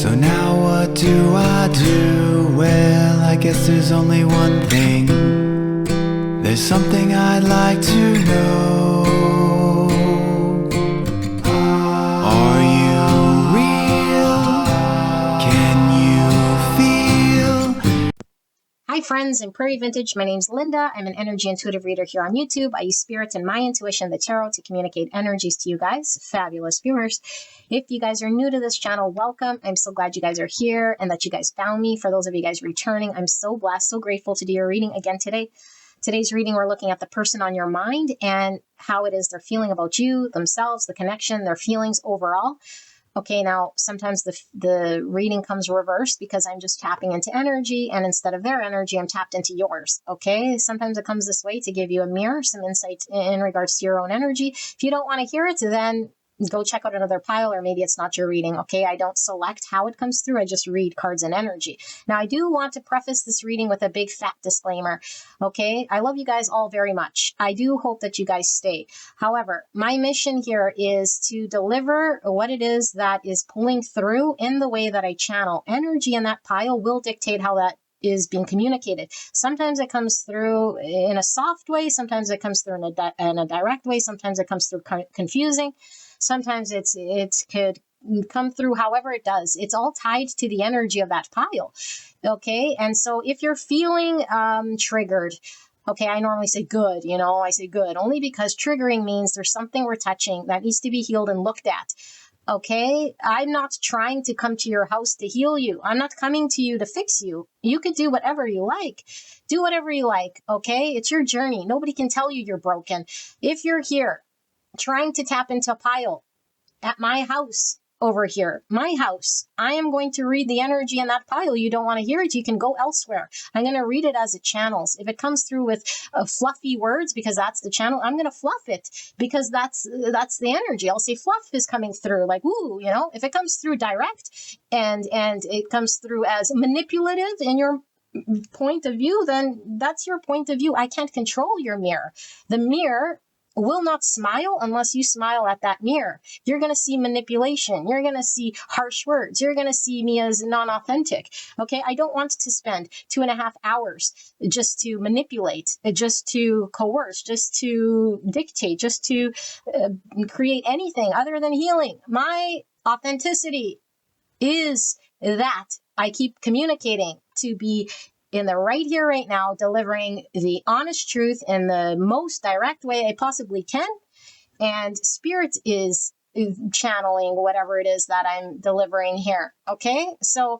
So now what do I do? Well, I guess there's only one thing. There's something I'd like to know. Are you real? Can you feel? Hi friends in Prairie Vintage, my name's Linda. I'm an energy intuitive reader here on YouTube. I use spirits and my intuition, the tarot, to communicate energies to you guys, fabulous viewers. If you guys are new to this channel, welcome. I'm so glad you guys are here and that you guys found me. For those of you guys returning, I'm so blessed, so grateful to do your reading again today. Today's reading, we're looking at the person on your mind and how it is they're feeling about you, themselves, the connection, their feelings overall. Okay, now sometimes the reading comes reversed because I'm just tapping into energy, and instead of their energy, I'm tapped into yours. Okay, sometimes it comes this way to give you a mirror, some insight in regards to your own energy. If you don't want to hear it, then go check out another pile, or maybe it's not your reading. Okay, I don't select how it comes through. I just read cards and energy. Now, I do want to preface this reading with a big fat disclaimer. Okay, I love you guys all very much. I do hope that you guys stay. However, my mission here is to deliver what it is that is pulling through in the way that I channel. Energy in that pile will dictate how that is being communicated. Sometimes it comes through in a soft way. Sometimes it comes through in a direct way. Sometimes it comes through confusing. Sometimes it could come through however it does. It's all tied to the energy of that pile. Okay. And so if you're feeling triggered, okay, I normally say good, I say good only because triggering means there's something we're touching that needs to be healed and looked at. Okay, I'm not trying to come to your house to heal you. I'm not coming to you to fix you. You could do whatever you like. Do whatever you like, okay? It's your journey. Nobody can tell you you're broken. If you're here trying to tap into a pile at my house over here, my house, I am going to read the energy in that pile. You don't want to hear it, you can go elsewhere. I'm going to read it as it channels. If it comes through with fluffy words, because that's the channel, I'm going to fluff it because that's the energy. I'll say fluff is coming through, like, ooh, if it comes through direct and it comes through as manipulative in your point of view, then that's your point of view. I can't control your mirror. The mirror will not smile unless you smile at that mirror. You're going to see manipulation. You're going to see harsh words. You're going to see me as non-authentic. Okay, I don't want to spend 2.5 hours just to manipulate, just to coerce, just to dictate, just to create anything other than healing. My authenticity is that I keep communicating to be in the right here, right now, delivering the honest truth in the most direct way I possibly can. And spirit is channeling whatever it is that I'm delivering here. Okay, so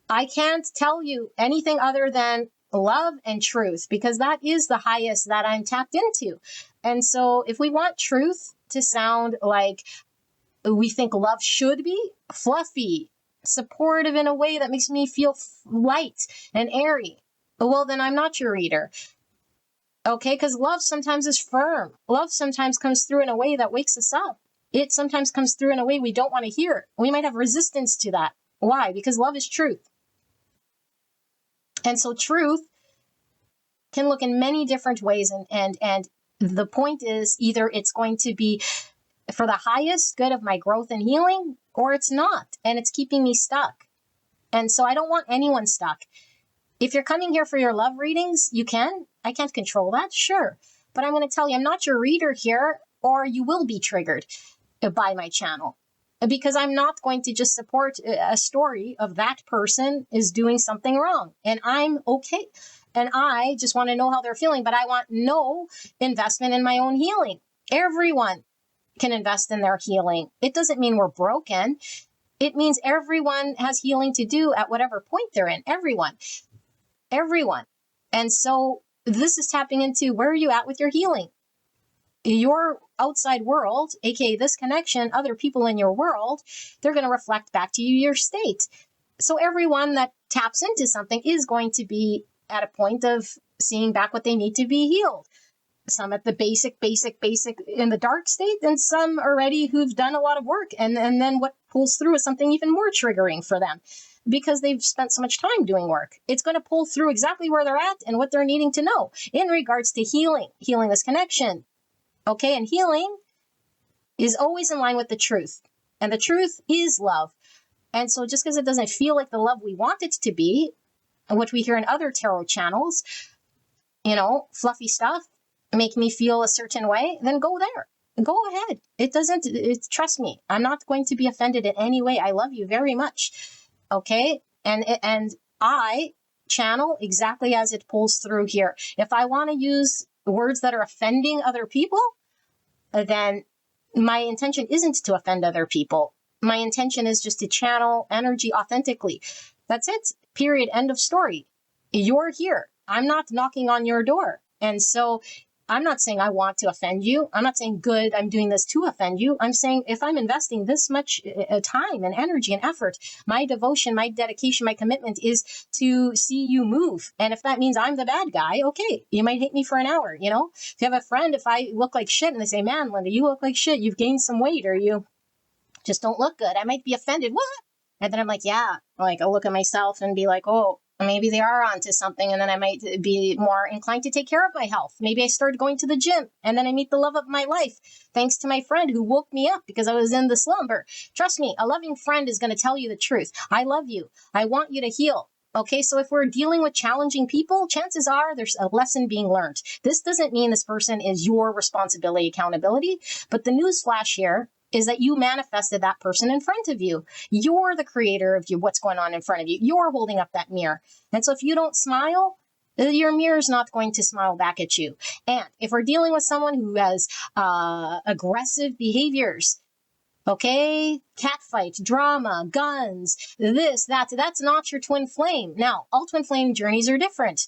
I can't tell you anything other than love and truth, because that is the highest that I'm tapped into. And so if we want truth to sound like we think love should be, fluffy, supportive in a way that makes me feel light and airy, well, then I'm not your reader. Okay, because love sometimes is firm. Love sometimes comes through in a way that wakes us up. It sometimes comes through in a way we don't want to hear. We might have resistance to that. Why? Because love is truth. And so truth can look in many different ways. And the point is, either it's going to be for the highest good of my growth and healing, or it's not, and it's keeping me stuck. And so I don't want anyone stuck. If you're coming here for your love readings, you can. I can't control that, sure. But I'm going to tell you, I'm not your reader here, or you will be triggered by my channel. Because I'm not going to just support a story of that person is doing something wrong. And I'm okay. And I just want to know how they're feeling, but I want no investment in my own healing. Everyone can invest in their healing. It doesn't mean we're broken. It means everyone has healing to do at whatever point they're in. Everyone. And so this is tapping into, where are you at with your healing? Your outside world, aka this connection, other people in your world, they're going to reflect back to you your state. So everyone that taps into something is going to be at a point of seeing back what they need to be healed. Some at the basic in the dark state, and some already who've done a lot of work. And then what pulls through is something even more triggering for them because they've spent so much time doing work. It's going to pull through exactly where they're at and what they're needing to know in regards to healing this connection. Okay, and healing is always in line with the truth. And the truth is love. And so just because it doesn't feel like the love we want it to be, which we hear in other tarot channels, fluffy stuff, make me feel a certain way, then go there. Go ahead. Trust me, I'm not going to be offended in any way. I love you very much. Okay? And I channel exactly as it pulls through here. If I want to use words that are offending other people, then my intention isn't to offend other people. My intention is just to channel energy authentically. That's it. Period. End of story. You're here. I'm not knocking on your door. And so I'm not saying I want to offend you. I'm not saying, good, I'm doing this to offend you. I'm saying if I'm investing this much time and energy and effort, my devotion, my dedication, my commitment is to see you move. And if that means I'm the bad guy, okay, you might hate me for an hour. If you have a friend, if I look like shit and they say, man, Linda, you look like shit, you've gained some weight, or you just don't look good, I might be offended. What? And then I'm like, yeah, I'll look at myself and be like, oh, maybe they are onto something. And then I might be more inclined to take care of my health. Maybe I started going to the gym and then I meet the love of my life, thanks to my friend who woke me up because I was in the slumber. Trust me, a loving friend is going to tell you the truth. I love you. I want you to heal. Okay, so if we're dealing with challenging people, chances are there's a lesson being learned. This doesn't mean this person is your responsibility, accountability, but the news flash here is that you manifested that person in front of you. You're the creator of what's going on in front of you. You're holding up that mirror. And so if you don't smile, your mirror is not going to smile back at you. And if we're dealing with someone who has aggressive behaviors, okay, catfight, drama, guns, this, that's not your twin flame. Now, all twin flame journeys are different.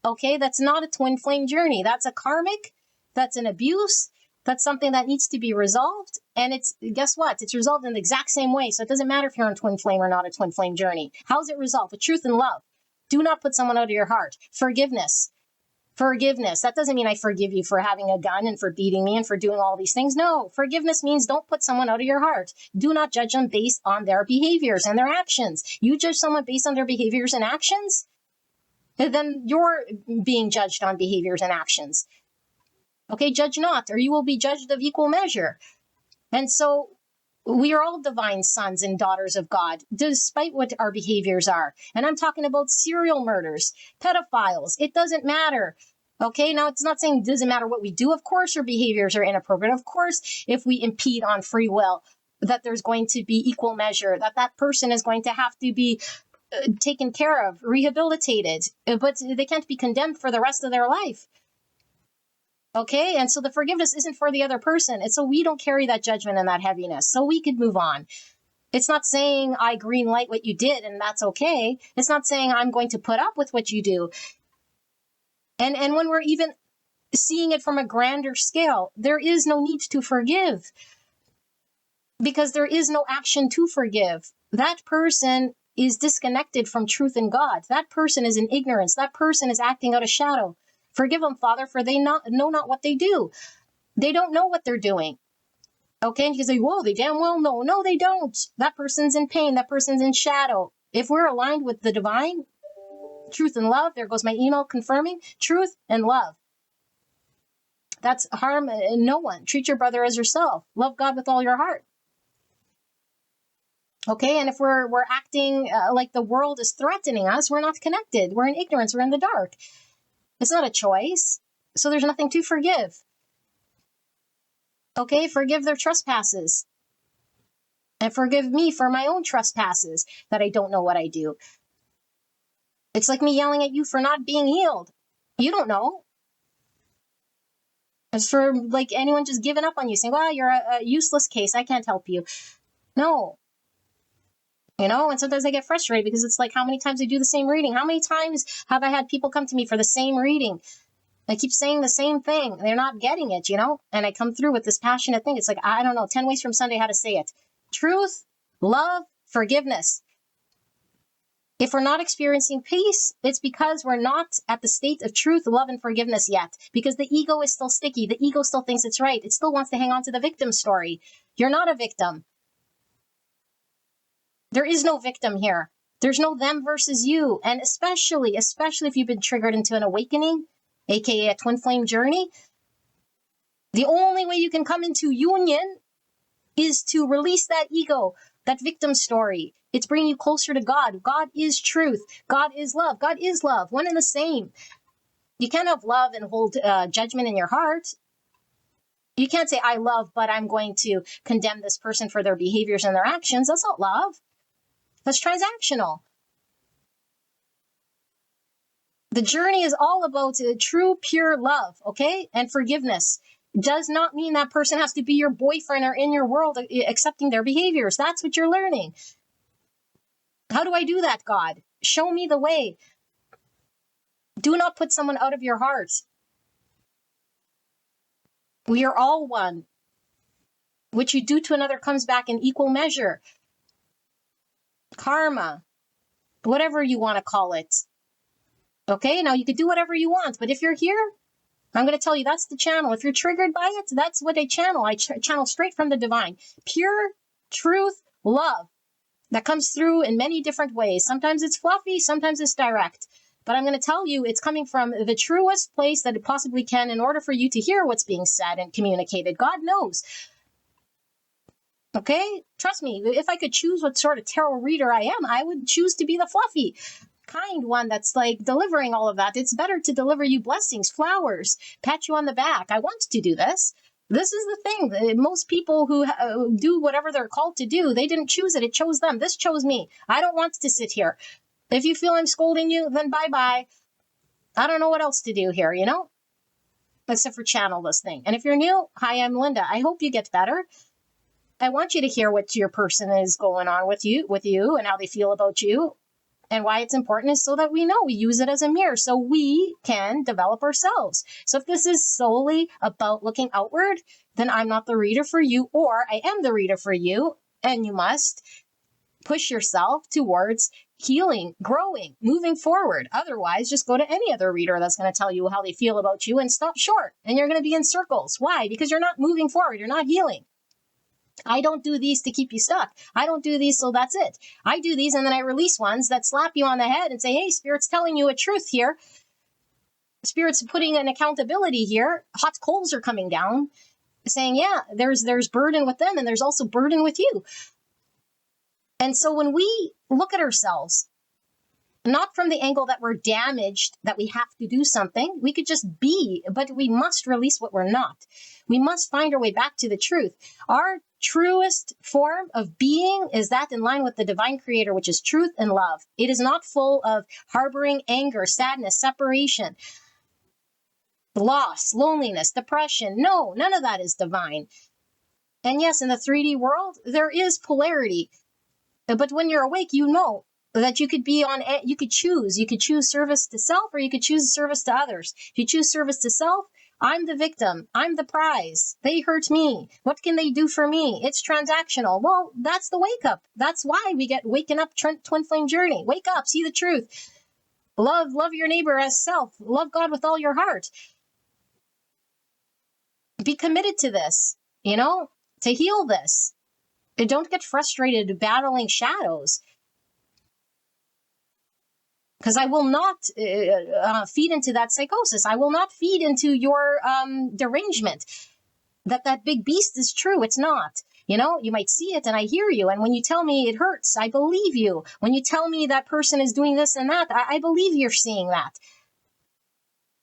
Okay, that's not a twin flame journey. That's a karmic, that's an abuse, that's something that needs to be resolved. And guess what? It's resolved in the exact same way. So it doesn't matter if you're on twin flame or not a twin flame journey. How's it resolved? With truth and love. Do not put someone out of your heart. Forgiveness. That doesn't mean I forgive you for having a gun and for beating me and for doing all these things. No, forgiveness means don't put someone out of your heart. Do not judge them based on their behaviors and their actions. You judge someone based on their behaviors and actions, then you're being judged on behaviors and actions. Okay, judge not, or you will be judged of equal measure. And so we are all divine sons and daughters of God, despite what our behaviors are. And I'm talking about serial murders, pedophiles. It doesn't matter. Okay, now it's not saying it doesn't matter what we do. Of course, our behaviors are inappropriate. Of course, if we impede on free will, that there's going to be equal measure, that person is going to have to be taken care of, rehabilitated, but they can't be condemned for the rest of their life. Okay, and so the forgiveness isn't for the other person. And so we don't carry that judgment and that heaviness. So we could move on. It's not saying I green light what you did and that's okay. It's not saying I'm going to put up with what you do. And when we're even seeing it from a grander scale, there is no need to forgive because there is no action to forgive. That person is disconnected from truth and God. That person is in ignorance. That person is acting out of shadow. Forgive them, Father, for they know not what they do. They don't know what they're doing. Okay, and you can say, whoa, they damn well know. No, they don't. That person's in pain. That person's in shadow. If we're aligned with the divine, truth and love, there goes my email confirming, truth and love. That's harm no one. Treat your brother as yourself. Love God with all your heart. Okay, and if we're acting like the world is threatening us, we're not connected. We're in ignorance. We're in the dark. It's not a choice. So there's nothing to forgive. Okay, forgive their trespasses. And forgive me for my own trespasses that I don't know what I do. It's like me yelling at you for not being healed. You don't know. It's for like anyone just giving up on you, saying, well, you're a useless case. I can't help you. No. And sometimes I get frustrated because it's like, how many times I do the same reading? How many times have I had people come to me for the same reading? I keep saying the same thing. They're not getting it, And I come through with this passionate thing. It's like, I don't know, 10 ways from Sunday how to say it. Truth, love, forgiveness. If we're not experiencing peace, it's because we're not at the state of truth, love, and forgiveness yet. Because the ego is still sticky. The ego still thinks it's right. It still wants to hang on to the victim story. You're not a victim. There is no victim here. There's no them versus you. And especially if you've been triggered into an awakening, aka a twin flame journey, the only way you can come into union is to release that ego, That victim story, it's bringing you closer to God. God is truth. God is love. God is love. One and the same. You can't have love and hold judgment in your heart. You can't say, I love, but I'm going to condemn this person for their behaviors and their actions. That's not love. That's transactional. The journey is all about true, pure love, okay? And forgiveness. Does not mean that person has to be your boyfriend or in your world accepting their behaviors. That's what you're learning. How do I do that, God? Show me the way. Do not put someone out of your heart. We are all one. What you do to another comes back in equal measure. Karma, whatever you want to call it. Okay, now you could do whatever you want, but if you're here, I'm going to tell you that's the channel. If you're triggered by it, that's what I channel. I channel straight from the divine. Pure truth, love that comes through in many different ways. Sometimes it's fluffy, sometimes it's direct. But I'm going to tell you it's coming from the truest place that it possibly can in order for you to hear what's being said and communicated. God knows. Okay? Trust me, if I could choose what sort of tarot reader I am, I would choose to be the fluffy, kind one that's like delivering all of that. It's better to deliver you blessings, flowers, pat you on the back. I want to do this. This is the thing. Most people who do whatever they're called to do, they didn't choose it. It chose them. This chose me. I don't want to sit here. If you feel I'm scolding you, then bye-bye. I don't know what else to do here, you know? Except for channel this thing. And if you're new, hi, I'm Linda. I hope you get better. I want you to hear what your person is going on with you and how they feel about you. And why it's important is so that we know, we use it as a mirror so we can develop ourselves. So if this is solely about looking outward, then I'm not the reader for you, or I am the reader for you, and you must push yourself towards healing, growing, moving forward. Otherwise, just go to any other reader that's going to tell you how they feel about you and stop short. And you're going to be in circles. Why? Because you're not moving forward. You're not healing. I don't do these to keep you stuck. I don't do these so that's it. I do these and then I release ones that slap you on the head and say, hey, Spirit's telling you a truth here. Spirit's putting an accountability here. Hot coals are coming down, saying, yeah, there's burden with them and there's also burden with you. And so when we look at ourselves, not from the angle that we're damaged, that we have to do something, we could just be, but we must release what we're not. We must find our way back to the truth. Our truest form of being is that in line with the divine creator, which is truth and love. It is not full of harboring anger, sadness, separation, loss, loneliness, depression. No, none of that is divine. And yes, in the 3D world, there is polarity. But when you're awake, you know that you could be on, you could choose service to self, or you could choose service to others. If you choose service to self, I'm the victim. I'm the prize. They hurt me. What can they do for me? It's transactional. Well, that's the wake up. That's why we get waking up twin flame journey. Wake up, see the truth. Love your neighbor as self. Love God with all your heart. Be committed to this, to heal this. And don't get frustrated battling shadows. Because I will not feed into that psychosis. I will not feed into your derangement. That big beast is true. It's not. You might see it and I hear you. And when you tell me it hurts, I believe you. When you tell me that person is doing this and that, I believe you're seeing that.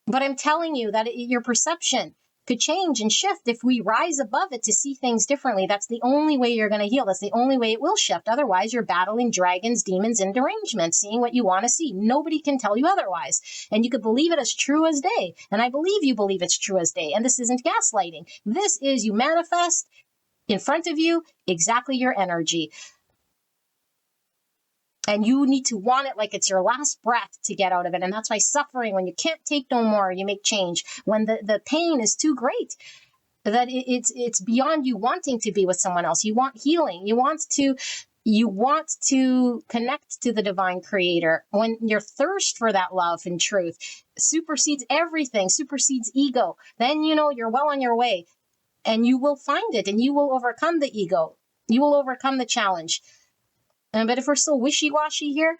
But I'm telling you that your perception could change and shift if we rise above it to see things differently. That's the only way you're going to heal. That's the only way it will shift. Otherwise, you're battling dragons, demons, and derangement, seeing what you want to see. Nobody can tell you otherwise. And you could believe it as true as day. And I believe you believe it's true as day. And this isn't gaslighting. This is you manifest in front of you exactly your energy. And you need to want it like it's your last breath to get out of it. And that's why suffering, when you can't take no more, you make change. When the pain is too great, that it's beyond you wanting to be with someone else. You want healing. You want to connect to the divine creator. When your thirst for that love and truth supersedes everything, supersedes ego, then you're well on your way. And you will find it, and you will overcome the ego. You will overcome the challenge. But if we're still wishy-washy here,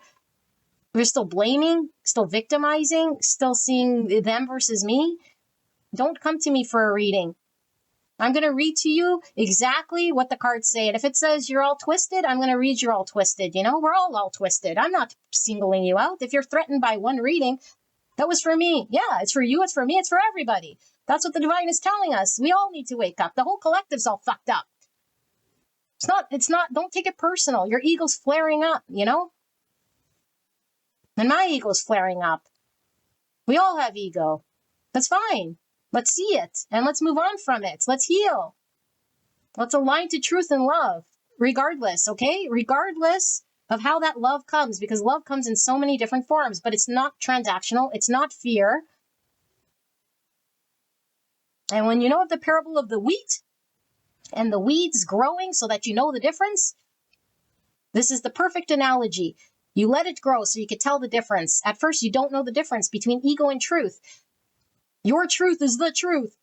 we're still blaming, still victimizing, still seeing them versus me, don't come to me for a reading. I'm going to read to you exactly what the cards say. And if it says you're all twisted, I'm going to read you're all twisted. You know, we're all twisted. I'm not singling you out. If you're threatened by one reading, that was for me. Yeah, it's for you. It's for me. It's for everybody. That's what the divine is telling us. We all need to wake up. The whole collective's all fucked up. Don't take it personal. Your ego's flaring up, you know? And my ego's flaring up. We all have ego. That's fine. Let's see it and let's move on from it. Let's heal. Let's align to truth and love, regardless, okay? Regardless of how that love comes, because love comes in so many different forms, but it's not transactional. It's not fear. And when you know of the parable of the wheat and the weeds growing so that you know the difference, this is the perfect analogy. You let it grow so you can tell the difference. At first, you don't know the difference between ego and truth. Your truth is the truth.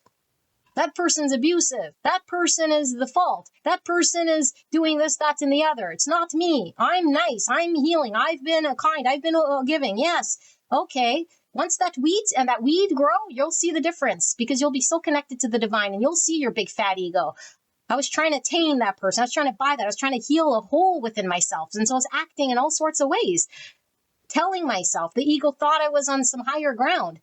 That person's abusive. That person is the fault. That person is doing this, that, and the other. It's not me. I'm nice. I'm healing. I've been kind. I've been giving. Yes. Okay. Once that wheat and that weed grow, you'll see the difference because you'll be so connected to the divine and you'll see your big fat ego. I was trying to tame that person. I was trying to buy that. I was trying to heal a hole within myself. And so I was acting in all sorts of ways, telling myself the ego thought I was on some higher ground.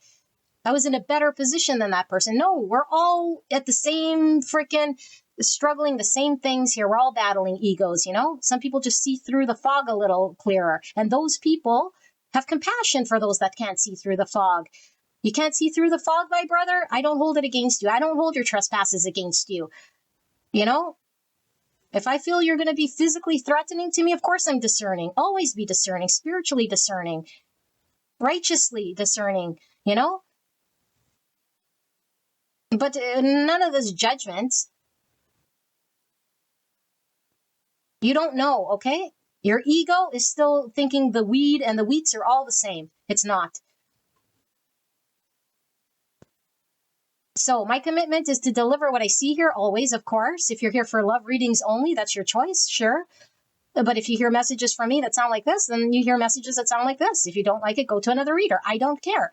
I was in a better position than that person. No, we're all at the same freaking struggling, the same things here. We're all battling egos, you know? Some people just see through the fog a little clearer. And those people have compassion for those that can't see through the fog. You can't see through the fog, my brother? I don't hold it against you. I don't hold your trespasses against you. You know? If I feel you're going to be physically threatening to me, of course I'm discerning. Always be discerning, spiritually discerning, righteously discerning, you know? But none of this judgment. You don't know, okay? Your ego is still thinking the weed and the wheats are all the same. It's not. So my commitment is to deliver what I see here always, of course. If you're here for love readings only, that's your choice, sure. But if you hear messages from me that sound like this, then you hear messages that sound like this. If you don't like it, go to another reader. I don't care.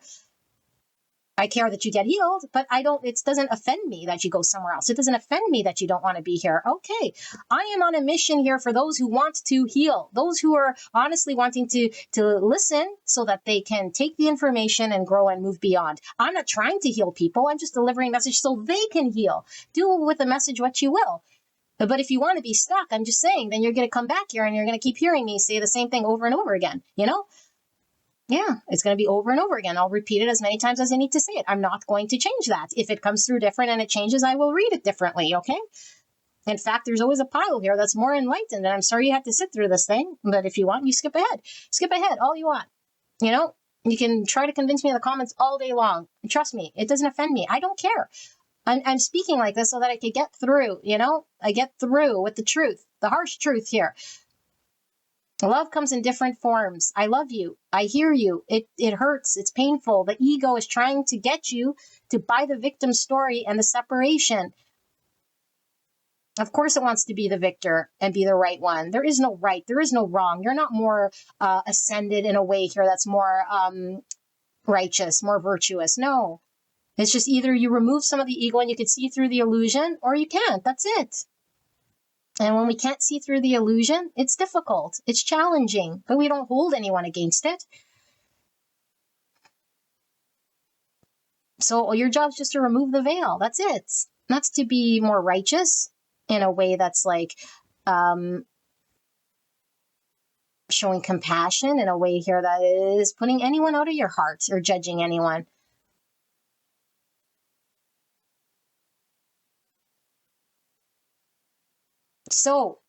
I care that you get healed, but it doesn't offend me that you go somewhere else. It doesn't offend me that you don't want to be here. Okay. I am on a mission here for those who want to heal, those who are honestly wanting to listen so that they can take the information and grow and move beyond. I'm not trying to heal people. I'm just delivering a message so they can heal. Do with the message what you will. But if you want to be stuck, I'm just saying, then you're going to come back here and you're going to keep hearing me say the same thing over and over again, you know? Yeah, it's going to be over and over again. I'll repeat it as many times as I need to say it. I'm not going to change that. If it comes through different and it changes, I will read it differently, okay? In fact, there's always a pile here that's more enlightened, and I'm sorry you had to sit through this thing, but if you want, you skip ahead. Skip ahead all you want. You know, you can try to convince me in the comments all day long. Trust me, it doesn't offend me. I don't care. I'm speaking like this so that I could get through, you know? I get through with the truth, the harsh truth here. Love comes in different forms. I love you. I hear you. It hurts. It's painful. The ego is trying to get you to buy the victim story and the separation. Of course it wants to be the victor and be the right one. There is no right. There is no wrong. You're not more ascended in a way here that's more righteous, more virtuous. No. It's just either you remove some of the ego and you can see through the illusion, or you can't. That's it. And when we can't see through the illusion, it's difficult. It's challenging, but we don't hold anyone against it. So your job's just to remove the veil. That's it. That's to be more righteous in a way that's like showing compassion in a way here that is putting anyone out of your heart or judging anyone. So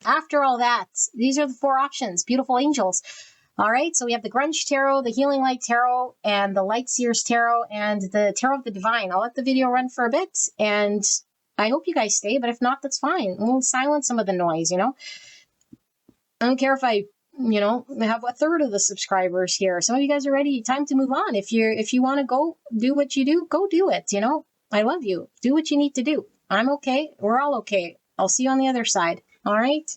after all that, these are the 4 options. Beautiful angels. All right, so we have the Grunge Tarot, the Healing Light Tarot, and the Light Seers Tarot, and the Tarot of the Divine. I'll let the video run for a bit, and I hope you guys stay, but if not, that's fine. We'll silence some of the noise, you know? I don't care if I, you know, have a third of the subscribers here. Some of you guys are ready. Time to move on. If you want to go do what you do, go do it, you know? I love you. Do what you need to do. I'm okay. We're all okay. I'll see you on the other side. All right?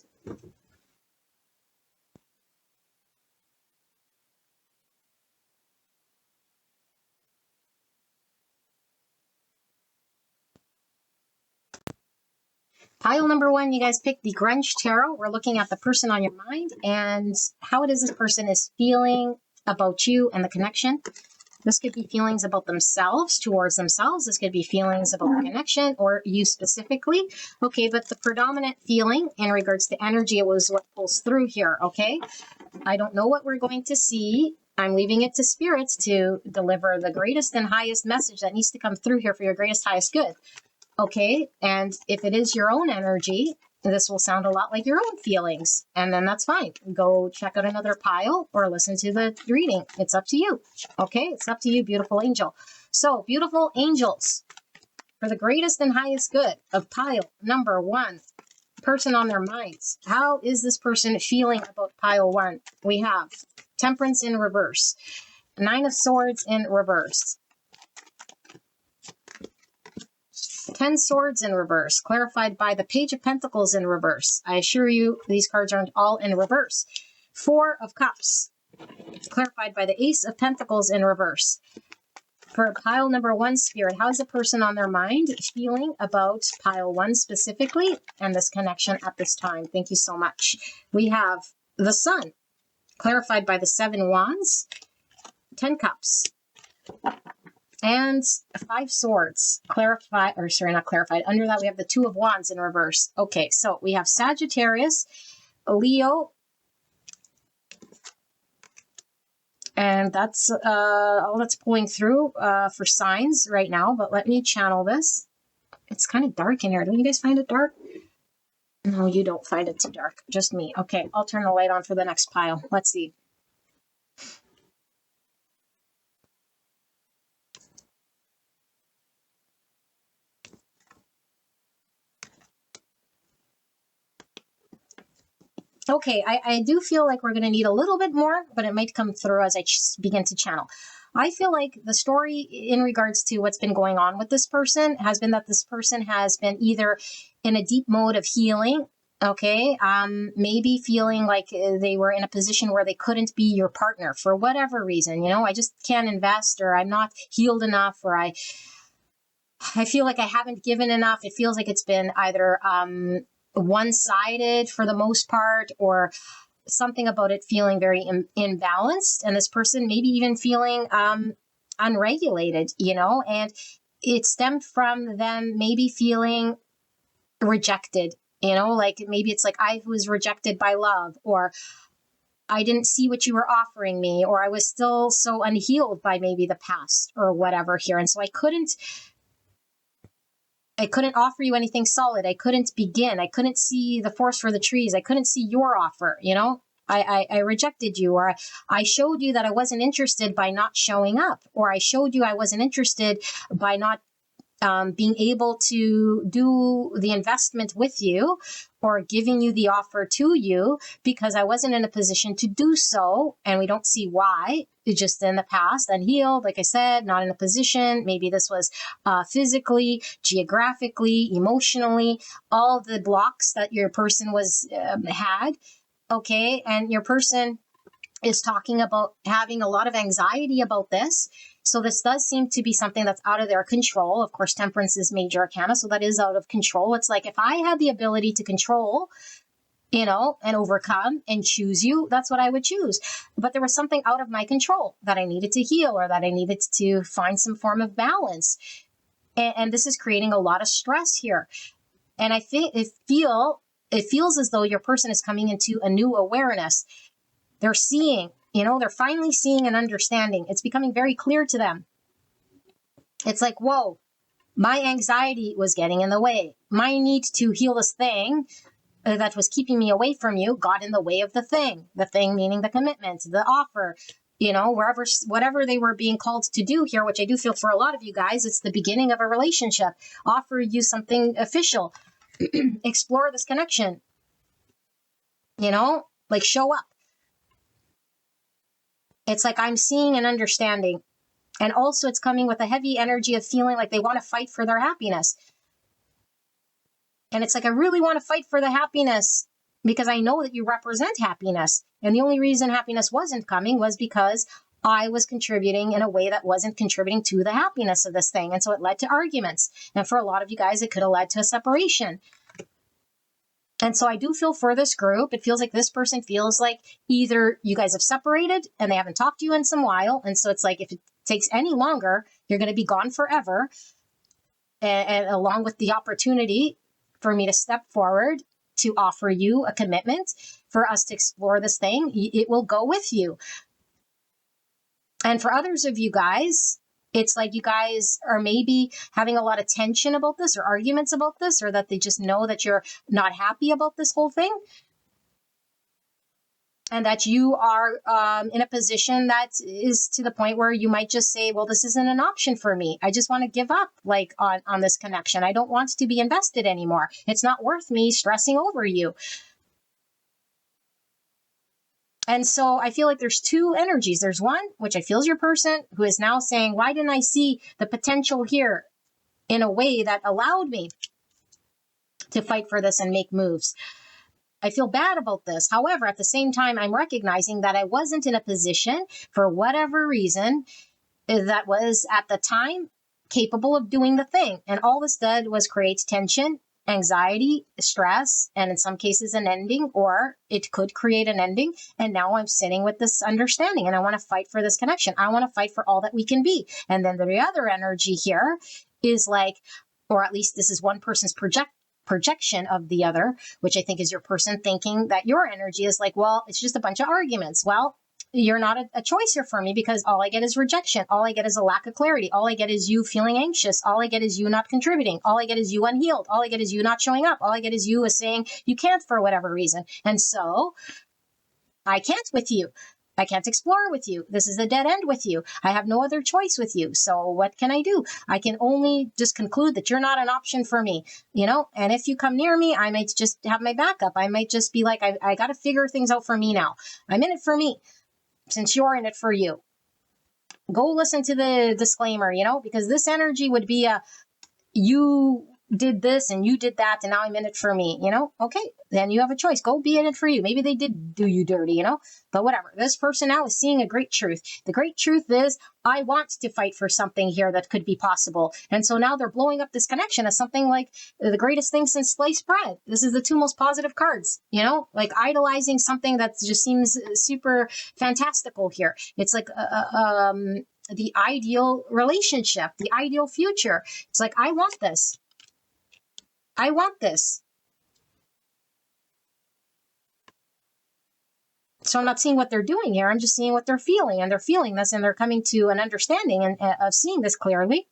Pile number one, you guys picked the Grunge Tarot. We're looking at the person on your mind and how it is this person is feeling about you and the connection. This could be feelings about themselves, towards themselves. This could be feelings about the connection or you specifically. Okay, but the predominant feeling in regards to energy was what pulls through here, okay? I don't know what we're going to see. I'm leaving it to spirits to deliver the greatest and highest message that needs to come through here for your greatest, highest good. Okay, and if it is your own energy, this will sound a lot like your own feelings, and then that's fine. Go check out another pile or listen to the reading. It's up to you. Okay, it's up to you, beautiful angel. So, beautiful angels, for the greatest and highest good of pile number one, person on their minds. How is this person feeling about pile one? We have Temperance in reverse, Nine of Swords in reverse, 10 Swords in reverse, clarified by the Page of Pentacles in reverse. I assure you, these cards aren't all in reverse. 4 of Cups, clarified by the Ace of Pentacles in reverse. For pile number one, Spirit, how is the person on their mind feeling about pile one specifically and this connection at this time? Thank you so much. We have the Sun, clarified by the 7 Wands, 10 Cups, and 5 Swords, clarified, or sorry, not clarified. Under that, we have the 2 of Wands in reverse. Okay, so we have Sagittarius, Leo, and that's all that's pulling through for signs right now. But let me channel this. It's kind of dark in here. Don't you guys find it dark? No, you don't find it too dark. Just me. Okay, I'll turn the light on for the next pile. Let's see. Okay, I do feel like we're going to need a little bit more, but it might come through as I begin to channel. I feel like the story in regards to what's been going on with this person has been that this person has been either in a deep mode of healing, okay, maybe feeling like they were in a position where they couldn't be your partner for whatever reason. You know, I just can't invest, or I'm not healed enough, or I feel like I haven't given enough. It feels like it's been either one-sided for the most part, or something about it feeling very imbalanced, and this person maybe even feeling unregulated, you know, and it stemmed from them maybe feeling rejected, you know, like maybe it's like I was rejected by love, or I didn't see what you were offering me, or I was still so unhealed by maybe the past or whatever here, and so I couldn't offer you anything solid. I couldn't begin. I couldn't see the forest for the trees. I couldn't see your offer, you know? I rejected you, or I showed you that I wasn't interested by not showing up, or I showed you I wasn't interested by not being able to do the investment with you or giving you the offer to you because I wasn't in a position to do so. And we don't see why. It's just in the past, unhealed, like I said, not in a position. Maybe this was physically, geographically, emotionally, all the blocks that your person was had. Okay. And your person is talking about having a lot of anxiety about this. So this does seem to be something that's out of their control. Of course, Temperance is major arcana, so that is out of control. It's like if I had the ability to control, you know, and overcome and choose you, that's what I would choose. But there was something out of my control that I needed to heal, or that I needed to find some form of balance. And this is creating a lot of stress here. And I think it feels as though your person is coming into a new awareness. They're seeing, you know, they're finally seeing and understanding. It's becoming very clear to them. It's like, whoa, my anxiety was getting in the way. My need to heal this thing that was keeping me away from you got in the way of the thing meaning the commitment, the offer, you know, whatever they were being called to do here, which I do feel for a lot of you guys, it's the beginning of a relationship. Offer you something official. Explore this connection, you know, like show up. It's like I'm seeing and understanding. And also it's coming with a heavy energy of feeling like they want to fight for their happiness. And it's like, I really want to fight for the happiness because I know that you represent happiness. And the only reason happiness wasn't coming was because I was contributing in a way that wasn't contributing to the happiness of this thing. And so it led to arguments. And for a lot of you guys, it could have led to a separation. And so I do feel for this group. It feels like this person feels like either you guys have separated and they haven't talked to you in some while. And so it's like, if it takes any longer, you're going to be gone forever. And along with the opportunity for me to step forward to offer you a commitment for us to explore this thing, it will go with you. And for others of you guys, it's like you guys are maybe having a lot of tension about this or arguments about this, or that they just know that you're not happy about this whole thing. And that you are in a position that is to the point where you might just say, well, this isn't an option for me. I just want to give up like on this connection. I don't want to be invested anymore. It's not worth me stressing over you. And so I feel like there's two energies. There's one, which I feel is your person, who is now saying, why didn't I see the potential here in a way that allowed me to fight for this and make moves? I feel bad about this. However, at the same time, I'm recognizing that I wasn't in a position, for whatever reason, that was at the time capable of doing the thing. And all this did was create tension, anxiety, stress, and in some cases an ending, or it could create an ending. And now I'm sitting with this understanding and I want to fight for this connection. I want to fight for all that we can be. And then the other energy here is like, or at least this is one person's projection of the other, which I think is your person thinking that your energy is like, well, it's just a bunch of arguments. Well, you're not a choice here for me, because all I get is rejection. All I get is a lack of clarity. All I get is you feeling anxious. All I get is you not contributing. All I get is you unhealed. All I get is you not showing up. All I get is you saying you can't for whatever reason. And so I can't with you. I can't explore with you. This is a dead end with you. I have no other choice with you. So what can I do? I can only just conclude that you're not an option for me, and if you come near me, I might just have my backup. I might just be like, I got to figure things out for me now. I'm in it for me, since you're in it for you. Go listen to the disclaimer, because this energy would be you did this and you did that and now I'm in it for me, okay, then you have a choice. Go be in it for you. Maybe they did do you dirty, but whatever. This person now is seeing a great truth. The great truth is, I want to fight for something here that could be possible. And so now they're blowing up this connection as something like the greatest thing since sliced bread. This is the two most positive cards, like idolizing something that just seems super fantastical here. It's like the ideal relationship, the ideal future. It's like, I want this. I want this. So I'm not seeing what they're doing here. I'm just seeing what they're feeling, and they're feeling this, and they're coming to an understanding and of seeing this clearly.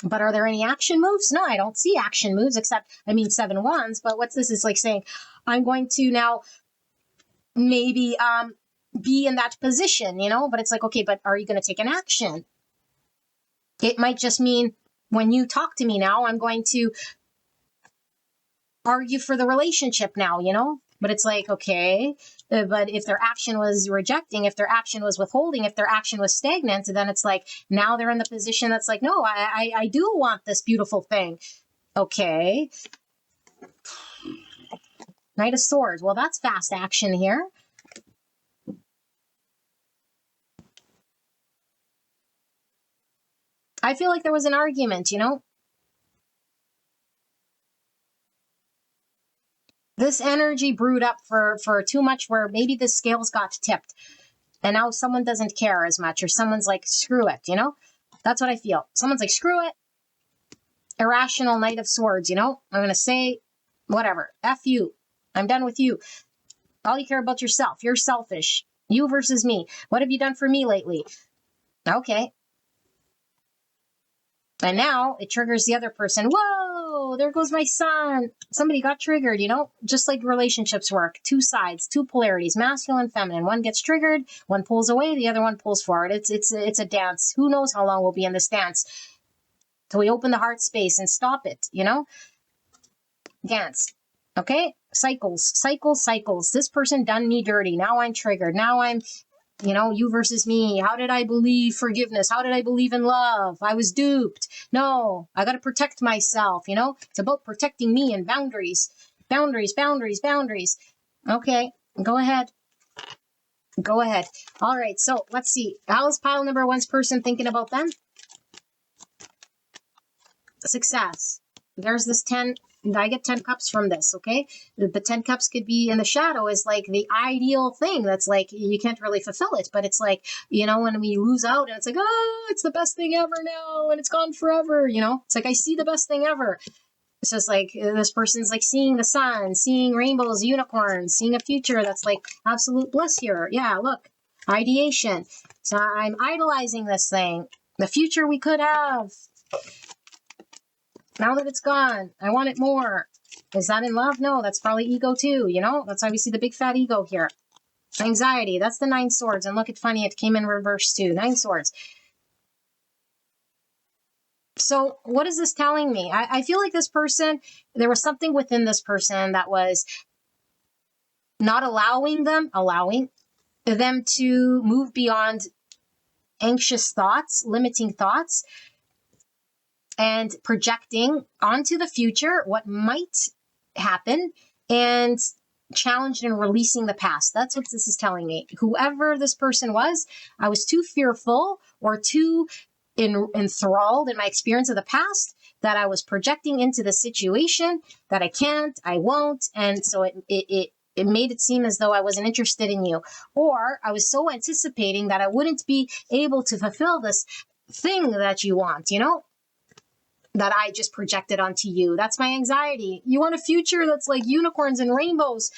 But are there any action moves? No, I don't see action moves, except, 7 wands. But what's this? It's like saying, I'm going to now maybe be in that position, but it's like, okay, but are you going to take an action? It might just mean, when you talk to me now, I'm going to argue for the relationship now, but it's like, okay, but if their action was rejecting, if their action was withholding, if their action was stagnant, then it's like, now they're in the position that's like, no, I do want this beautiful thing. Okay. Knight of Swords. Well, that's fast action here. I feel like there was an argument, This energy brewed up for too much, where maybe the scales got tipped and now someone doesn't care as much, or someone's like, screw it, That's what I feel. Someone's like, screw it. Irrational Knight of Swords, I'm going to say, whatever. F you. I'm done with you. All you care about yourself. You're selfish. You versus me. What have you done for me lately? Okay. And now it triggers the other person. Whoa, there goes my son. Somebody got triggered, just like relationships work. Two sides, two polarities, masculine and feminine. One gets triggered, one pulls away, the other one pulls forward. It's a dance. Who knows how long we'll be in this dance till we open the heart space and stop it, Dance. Okay? Cycles. This person done me dirty. Now I'm triggered. Now I'm you versus me. How did I believe forgiveness? How did I believe in love? I was duped. No, I got to protect myself. It's about protecting me and boundaries. Boundaries. Okay, go ahead. All right, so let's see. How's pile number one's person thinking about them? Success. There's this 10 I get 10 cups from this, okay? The 10 cups could be in the shadow is like the ideal thing that's like, you can't really fulfill it, but it's like, when we lose out and it's like, oh, it's the best thing ever now and it's gone forever, it's like, I see the best thing ever. It's just like this person's like seeing the sun, seeing rainbows, unicorns, seeing a future that's like absolute bliss here. Yeah, look, ideation. So I'm idolizing this thing, the future we could have. Now that it's gone, I want it more. Is that in love? No, that's probably ego too, That's why we see the big fat ego here. Anxiety, that's the 9 swords. And look, it's funny, it came in reverse too. 9 swords. So what is this telling me? I feel like this person, there was something within this person that was not allowing them to move beyond anxious thoughts, limiting thoughts, and projecting onto the future what might happen and challenged in releasing the past. That's what this is telling me. Whoever this person was, I was too fearful or too enthralled in my experience of the past that I was projecting into the situation that I can't, I won't. And so it made it seem as though I wasn't interested in you. Or I was so anticipating that I wouldn't be able to fulfill this thing that you want, that I just projected onto you. That's my anxiety. You want a future that's like unicorns and rainbows,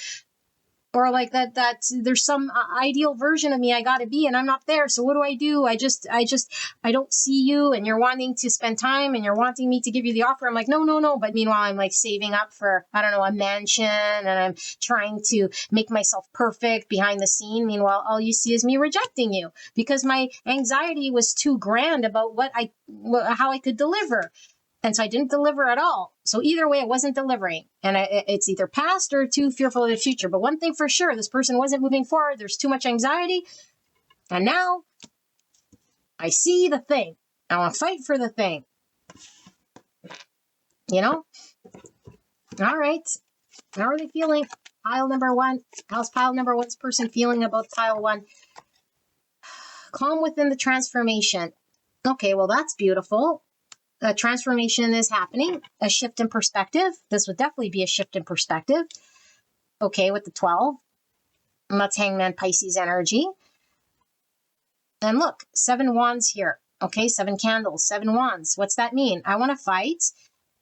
or like that there's some ideal version of me I got to be, and I'm not there. So what do? I don't see you, and you're wanting to spend time and you're wanting me to give you the offer. I'm like, no. But meanwhile, I'm like saving up for, I don't know, a mansion, and I'm trying to make myself perfect behind the scene. Meanwhile, all you see is me rejecting you because my anxiety was too grand about how I could deliver. And so I didn't deliver at all. So either way, I wasn't delivering. And it's either past or too fearful of the future. But one thing for sure, this person wasn't moving forward. There's too much anxiety. And now I see the thing. I want to fight for the thing. All right. How are they feeling? Pile number 1. How's pile number 1's person feeling about pile 1? Calm within the transformation. Okay, well, that's beautiful. A transformation is happening, a shift in perspective. This would definitely be a shift in perspective. Okay, with the 12, and that's Hangman Pisces energy. And look, 7 wands here. Okay, 7 candles, 7 wands. What's that mean? I want to fight.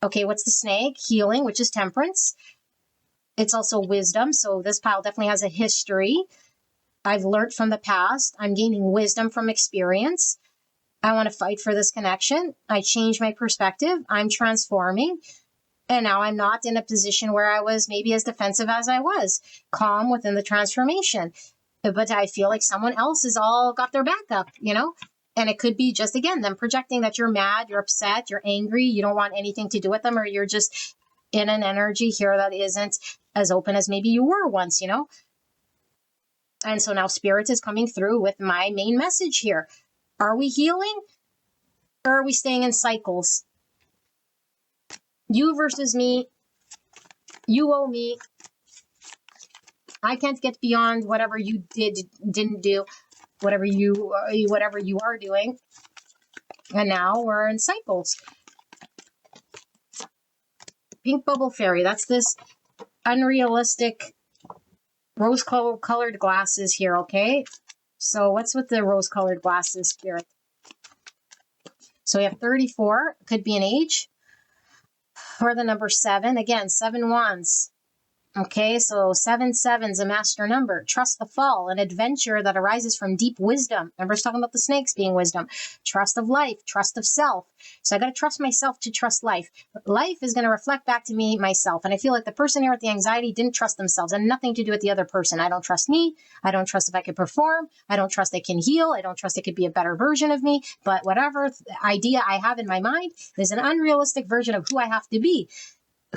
Okay, what's the snake? Healing, which is temperance. It's also wisdom. So this pile definitely has a history. I've learned from the past. I'm gaining wisdom from experience. I want to fight for this connection. I change my perspective. I'm transforming. And now I'm not in a position where I was maybe as defensive as I was. Calm within the transformation. But I feel like someone else has all got their back up, And it could be just, again, them projecting that you're mad, you're upset, you're angry, you don't want anything to do with them, or you're just in an energy here that isn't as open as maybe you were once, And so now Spirit is coming through with my main message here. Are we healing, or are we staying in cycles? You versus me. You owe me. I can't get beyond whatever you didn't do, whatever you are doing. And now we're in cycles. Pink bubble fairy. That's this unrealistic rose-colored glasses here, okay? So what's with the rose-colored glasses, Spirit? So we have 34, could be an age, or the number 7. Again, 7 wands. Okay, so 7/7's a master number. Trust the fall, an adventure that arises from deep wisdom. Remember, I was talking about the snakes being wisdom. Trust of life, trust of self. So I got to trust myself to trust life. Life is going to reflect back to me, myself. And I feel like the person here with the anxiety didn't trust themselves, and nothing to do with the other person. I don't trust me. I don't trust if I could perform. I don't trust I can heal. I don't trust it could be a better version of me. But whatever idea I have in my mind is an unrealistic version of who I have to be.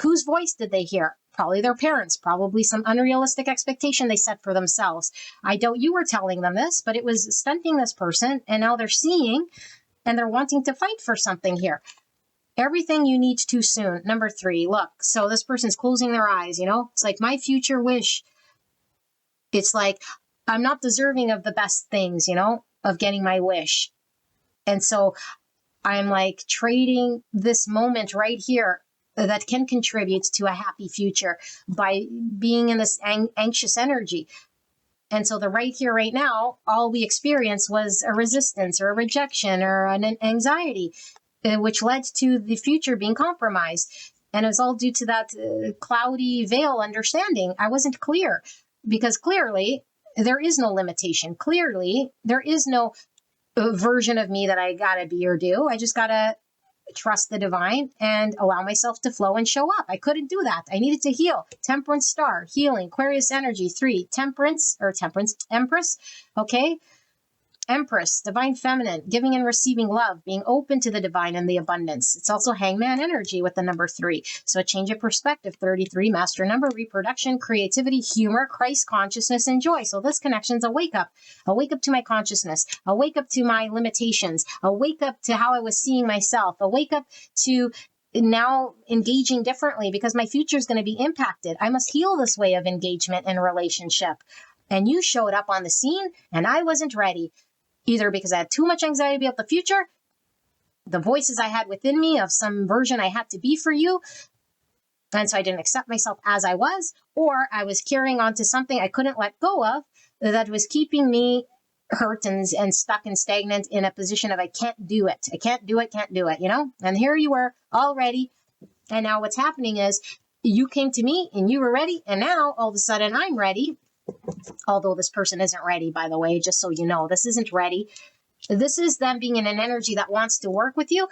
Whose voice did they hear? Probably their parents, probably some unrealistic expectation they set for themselves. I doubt you were telling them this, but it was stunting this person, and now they're seeing and they're wanting to fight for something here. Everything you need too soon. Number 3, look, so this person's closing their eyes, It's like my future wish. It's like I'm not deserving of the best things, of getting my wish. And so I'm like trading this moment right here, that can contribute to a happy future by being in this anxious energy. And so the right here, right now, all we experienced was a resistance or a rejection or an anxiety, which led to the future being compromised. And it was all due to that cloudy veil understanding. I wasn't clear because clearly there is no limitation. Clearly there is no version of me that I gotta be or do. I just gotta trust the divine and allow myself to flow and show up. I couldn't do that. I needed to heal. Temperance star, healing, Aquarius energy, 3, temperance, Empress. Okay. Empress, divine feminine, giving and receiving love, being open to the divine and the abundance. It's also hangman energy with the number 3. So a change of perspective, 33, master number, reproduction, creativity, humor, Christ consciousness, and joy. So this connection's a wake up to my consciousness, a wake up to my limitations, a wake up to how I was seeing myself, a wake up to now engaging differently because my future is going to be impacted. I must heal this way of engagement and relationship. And you showed up on the scene and I wasn't ready. Either because I had too much anxiety about the future, the voices I had within me of some version I had to be for you, and so I didn't accept myself as I was, or I was carrying on to something I couldn't let go of that was keeping me hurt and stuck and stagnant in a position of I can't do it, can't do it, you know? And here you were already, and now what's happening is you came to me and you were ready, and now all of a sudden I'm ready. Although this person isn't ready, by the way, just so you know, this isn't ready. This is them being in an energy that wants to work with you,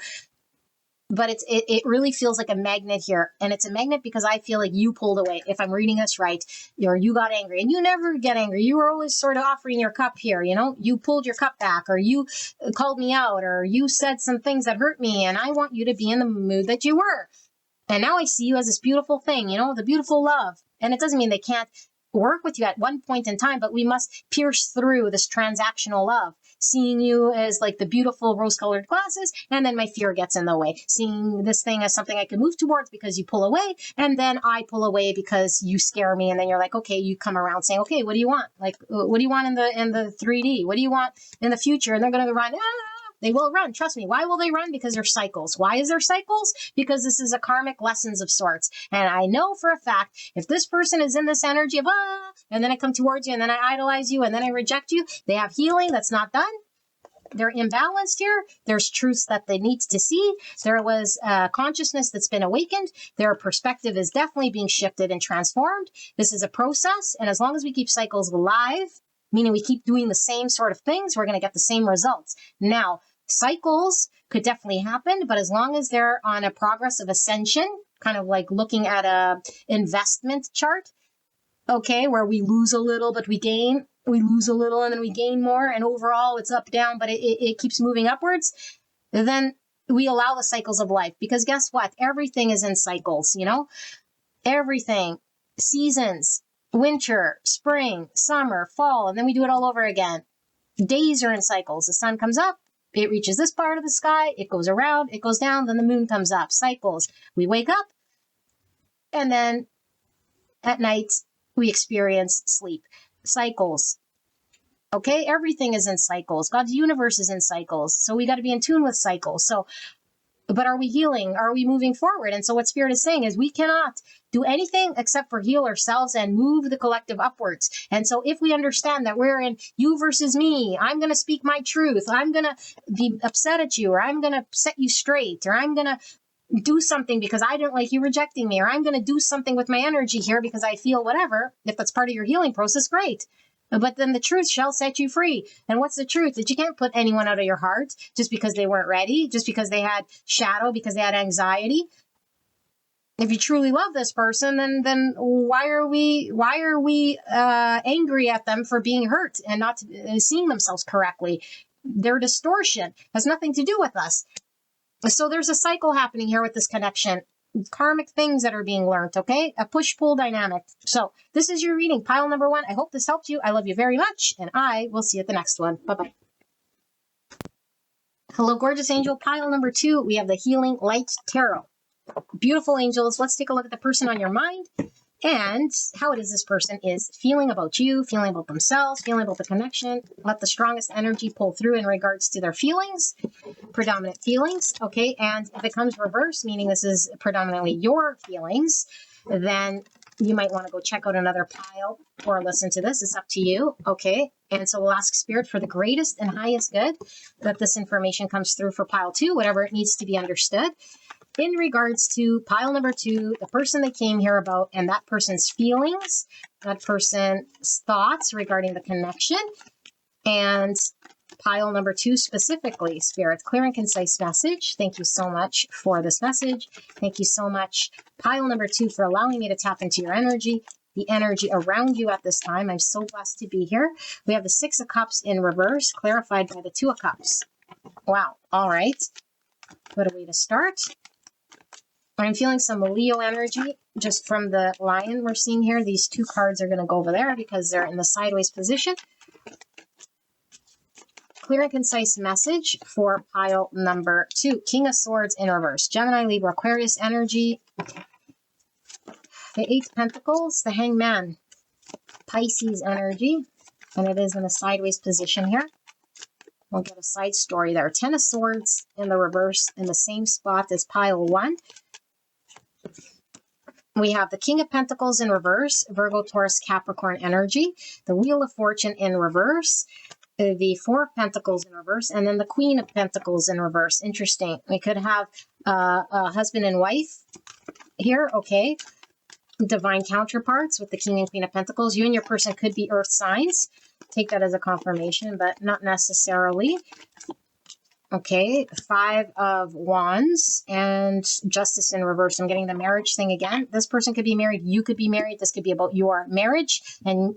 but it really feels like a magnet here. And it's a magnet because I feel like you pulled away. If I'm reading this right, or you got angry, and you never get angry. You were always sort of offering your cup here, you know, you pulled your cup back, or you called me out, or you said some things that hurt me. And I want you to be in the mood that you were. And now I see you as this beautiful thing, you know, the beautiful love. And it doesn't mean they can't work with you at one point in time, but we must pierce through this transactional love, seeing you as like the beautiful rose-colored glasses, and then my fear gets in the way, seeing this thing as something I can move towards because you pull away, and then I pull away because you scare me, and then you're like, okay, you come around saying, okay, what do you want? Like, what do you want in the 3D? What do you want in the future? And they're going to run. They will run. Trust me. Why will they run? Because they're cycles. Why is there cycles? Because this is a karmic lessons of sorts. And I know for a fact, if this person is in this energy of, and then I come towards you and then I idolize you and then I reject you, they have healing that's not done. They're imbalanced here. There's truths that they need to see. There was consciousness that's been awakened. Their perspective is definitely being shifted and transformed. This is a process. And as long as we keep cycles alive, meaning we keep doing the same sort of things, we're going to get the same results. Now, cycles could definitely happen, but as long as they're on a progress of ascension, kind of like looking at a investment chart, okay, where we lose a little, but we gain, we lose a little and then we gain more, and overall it's up, down, but it keeps moving upwards, then we allow the cycles of life. Because guess what? Everything is in cycles, you know? Everything. Seasons. Winter, spring, summer, fall, and then we do it all over again. Days are in cycles. The sun comes up, it reaches this part of the sky, it goes around, it goes down, then the moon comes up. Cycles. We wake up, and then at night we experience sleep. Cycles. Okay, everything is in cycles. God's universe is in cycles. So we got to be in tune with cycles. So, but are we healing? Are we moving forward? And so what Spirit is saying is we cannot do anything except for heal ourselves and move the collective upwards. And so if we understand that we're in you versus me, I'm going to speak my truth, I'm going to be upset at you, or I'm going to set you straight, or I'm going to do something because I didn't like you rejecting me, or I'm going to do something with my energy here because I feel whatever. If that's part of your healing process, great. But then the truth shall set you free. And what's the truth? That you can't put anyone out of your heart just because they weren't ready, just because they had shadow, because they had anxiety. If you truly love this person, then why are we angry at them for being hurt and not seeing themselves correctly? Their distortion has nothing to do with us. So there's a cycle happening here with this connection. Karmic things that are being learned, okay? A push-pull dynamic. So this is your reading, pile number 1. I hope this helped you. I love you very much, and I will see you at the next one. Bye-bye. Hello, gorgeous angel. Pile number 2, we have the Healing Light Tarot. Beautiful angels. Let's take a look at the person on your mind. And how it is this person is feeling about you, feeling about themselves, feeling about the connection. Let the strongest energy pull through in regards to their feelings, predominant feelings. Okay. And if it comes reverse, meaning this is predominantly your feelings, then you might want to go check out another pile or listen to this. It's up to you. Okay. And so we'll ask Spirit for the greatest and highest good that this information comes through for pile 2, whatever it needs to be understood. In regards to pile number 2, the person they came here about and that person's feelings, that person's thoughts regarding the connection, and pile number 2 specifically, Spirit, clear and concise message. Thank you so much for this message. Thank you so much, pile number 2, for allowing me to tap into your energy, the energy around you at this time. I'm so blessed to be here. We have the 6 of Cups in reverse, clarified by the 2 of Cups. Wow. All right. What a way to start. I'm feeling some Leo energy just from the lion we're seeing here. These 2 cards are going to go over there because they're in the sideways position. Clear and concise message for pile number 2. King of Swords in reverse. Gemini, Libra, Aquarius energy. The 8 of Pentacles, the Hangman. Pisces energy. And it is in a sideways position here. We'll get a side story there. 10 of Swords in the reverse in the same spot as pile 1. We have the King of Pentacles in reverse, Virgo, Taurus, Capricorn energy, the Wheel of Fortune in reverse, the 4 of Pentacles in reverse, and then the Queen of Pentacles in reverse. Interesting. We could have a husband and wife here, okay? Divine counterparts with the King and Queen of Pentacles. You and your person could be earth signs. Take that as a confirmation, but not necessarily. Okay, 5 of Wands and Justice in reverse. I'm getting the marriage thing again. This person could be married. You could be married. This could be about your marriage, and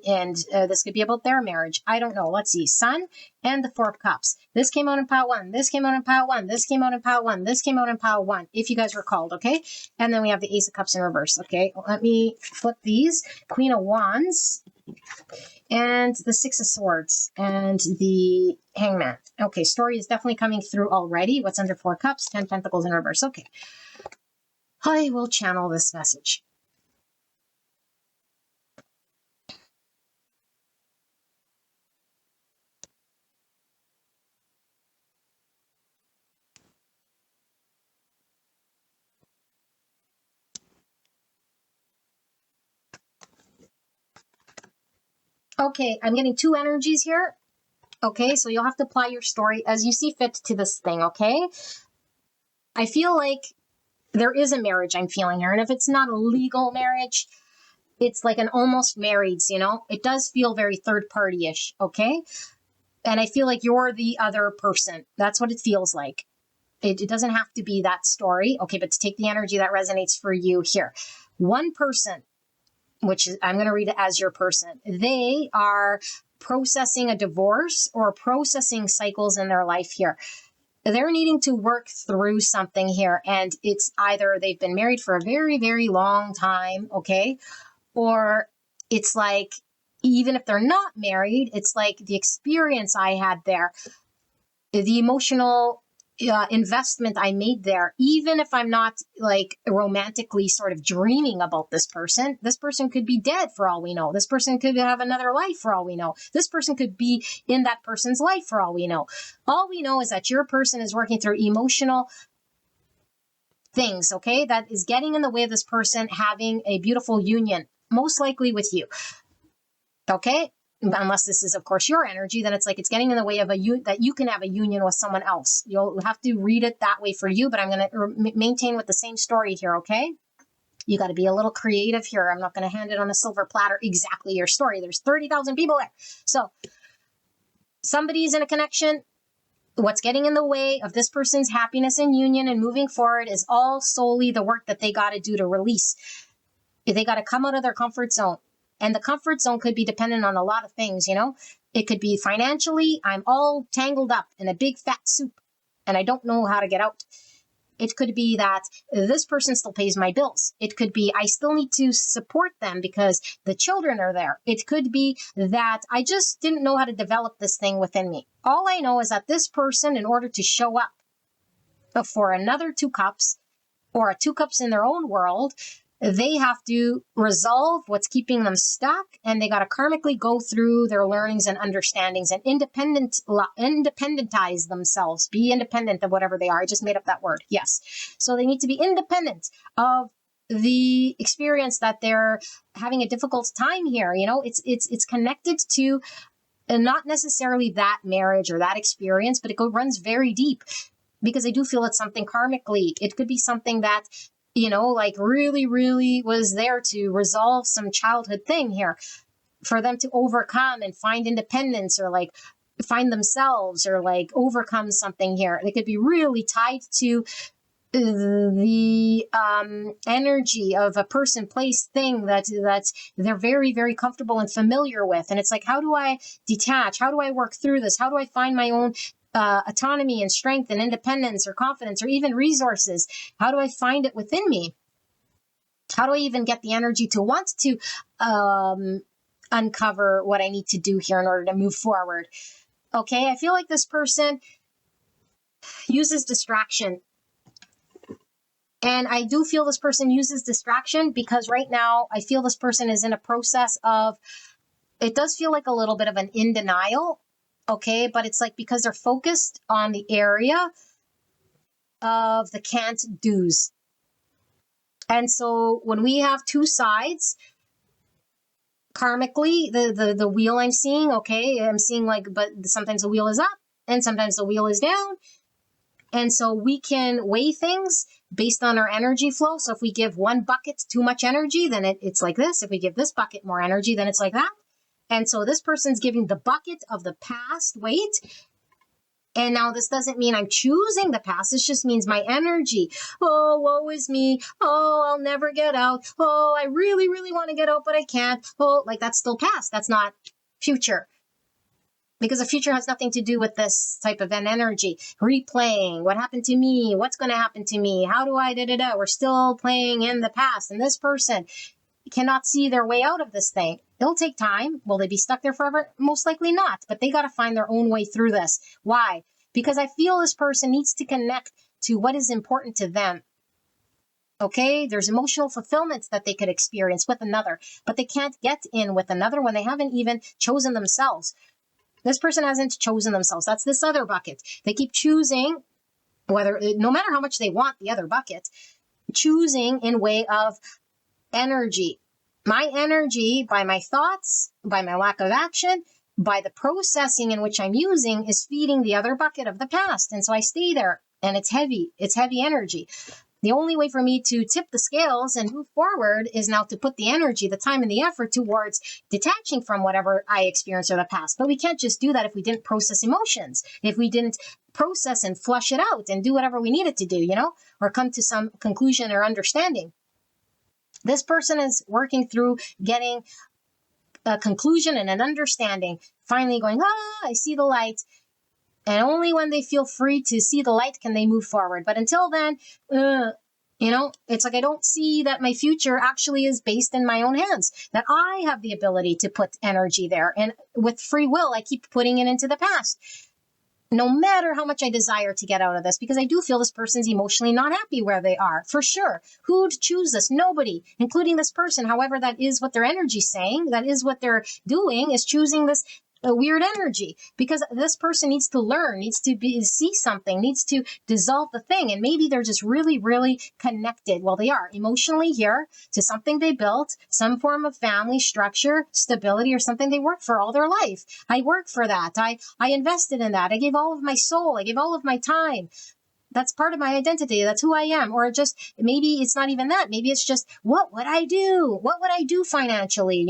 this could be about their marriage. I don't know. Let's see. Sun and the 4 of Cups. This came out in pile 1. This came out in pile 1. This came out in pile 1. This came out in pile 1, if you guys recalled, okay? And then we have the Ace of Cups in reverse, okay? Let me flip these. Queen of Wands and the 6 of Swords and the Hangman. Okay, story is definitely coming through already. What's under 4 Cups? 10 Pentacles in reverse. Okay. I will channel this message. Okay, I'm getting 2 energies here. Okay, so you'll have to apply your story as you see fit to this thing, okay? I feel like there is a marriage I'm feeling here. And if it's not a legal marriage, it's like an almost marrieds, you know? It does feel very third party-ish, okay? And I feel like you're the other person. That's what it feels like. It doesn't have to be that story, okay? But to take the energy that resonates for you here. One person, which is, I'm going to read it as your person. They are processing a divorce or processing cycles in their life here. They're needing to work through something here. And it's either they've been married for a very, very long time, okay? Or it's like, even if they're not married, it's like the experience I had there, the emotional investment I made there, even if I'm not like romantically sort of dreaming about this person could be dead for all we know. This person could have another life for all we know. This person could be in that person's life for all we know. All we know is that your person is working through emotional things, okay, that is getting in the way of this person having a beautiful union, most likely with you, okay? Unless this is, of course, your energy, then it's like it's getting in the way of that you can have a union with someone else. You'll have to read it that way for you, but I'm going to maintain with the same story here, okay? You got to be a little creative here. I'm not going to hand it on a silver platter exactly your story. There's 30,000 people there. So somebody's in a connection. What's getting in the way of this person's happiness and union and moving forward is all solely the work that they got to do to release. They got to come out of their comfort zone. And the comfort zone could be dependent on a lot of things, you know. It could be financially, I'm all tangled up in a big fat soup and I don't know how to get out. It could be that this person still pays my bills. It could be I still need to support them because the children are there. It could be that I just didn't know how to develop this thing within me. All I know is that this person, in order to show up for another 2 cups or a 2 cups in their own world, they have to resolve what's keeping them stuck, and they got to karmically go through their learnings and understandings and independentize themselves, be independent of whatever they are. I just made up that word. Yes. So they need to be independent of the experience that they're having a difficult time here. It's connected to not necessarily that marriage or that experience, but it runs very deep, because I do feel it's something karmically. It could be something that, like really, really was there to resolve some childhood thing here for them to overcome and find independence, or like find themselves, or like overcome something here. They could be really tied to the energy of a person, place, thing that they're very, very comfortable and familiar with. And it's like, how do I detach? How do I work through this? How do I find my own autonomy and strength and independence or confidence or even resources? How do I find it within me? How do I even get the energy to want to uncover what I need to do here in order to move forward? Okay, I feel like this person uses distraction. And I do feel this person uses distraction because right now I feel this person is in a process of, it does feel like a little bit of an in denial. Okay, but it's like because they're focused on the area of the can't do's. And so when we have two sides, karmically, the wheel I'm seeing, okay, I'm seeing like, but sometimes the wheel is up and sometimes the wheel is down. And so we can weigh things based on our energy flow. So if we give one bucket too much energy, then it's like this. If we give this bucket more energy, then it's like that. And so this person's giving the bucket of the past weight. And now this doesn't mean I'm choosing the past. This just means my energy. Oh, woe is me. Oh, I'll never get out. Oh, I really, really want to get out, but I can't. Oh, like that's still past. That's not future. Because the future has nothing to do with this type of an energy. Replaying what happened to me, what's going to happen to me, how do I da-da-da. We're still playing in the past. And this person cannot see their way out of this thing. It'll take time. Will they be stuck there forever? Most likely not. But they got to find their own way through this. Why? Because I feel this person needs to connect to what is important to them. Okay, there's emotional fulfillments that they could experience with another, but they can't get in with another when they haven't even chosen themselves. This person hasn't chosen themselves. That's this other bucket. They keep choosing, no matter how much they want the other bucket, choosing in way of energy. My energy, by my thoughts, by my lack of action, by the processing in which I'm using, is feeding the other bucket of the past. And so I stay there, and it's heavy. It's heavy energy. The only way for me to tip the scales and move forward is now to put the energy, the time, and the effort towards detaching from whatever I experienced in the past. But we can't just do that if we didn't process emotions, if we didn't process and flush it out and do whatever we needed to do, or come to some conclusion or understanding. This person is working through getting a conclusion and an understanding, finally going, I see the light. And only when they feel free to see the light can they move forward. But until then, it's like I don't see that my future actually is based in my own hands, that I have the ability to put energy there. And with free will, I keep putting it into the past, no matter how much I desire to get out of this, because I do feel this person's emotionally not happy where they are, for sure. Who'd choose this? Nobody, including this person. However, that is what their energy's saying. That is what they're doing, is choosing this a weird energy, because this person needs to learn, needs to see something, needs to dissolve the thing. And maybe they're just really, really connected. Well, they are emotionally here to something they built, some form of family structure, stability, or something they worked for all their life. I worked for that. I invested in that. I gave all of my soul. I gave all of my time. That's part of my identity. That's who I am. Or just maybe it's not even that. Maybe it's just, what would I do? What would I do financially?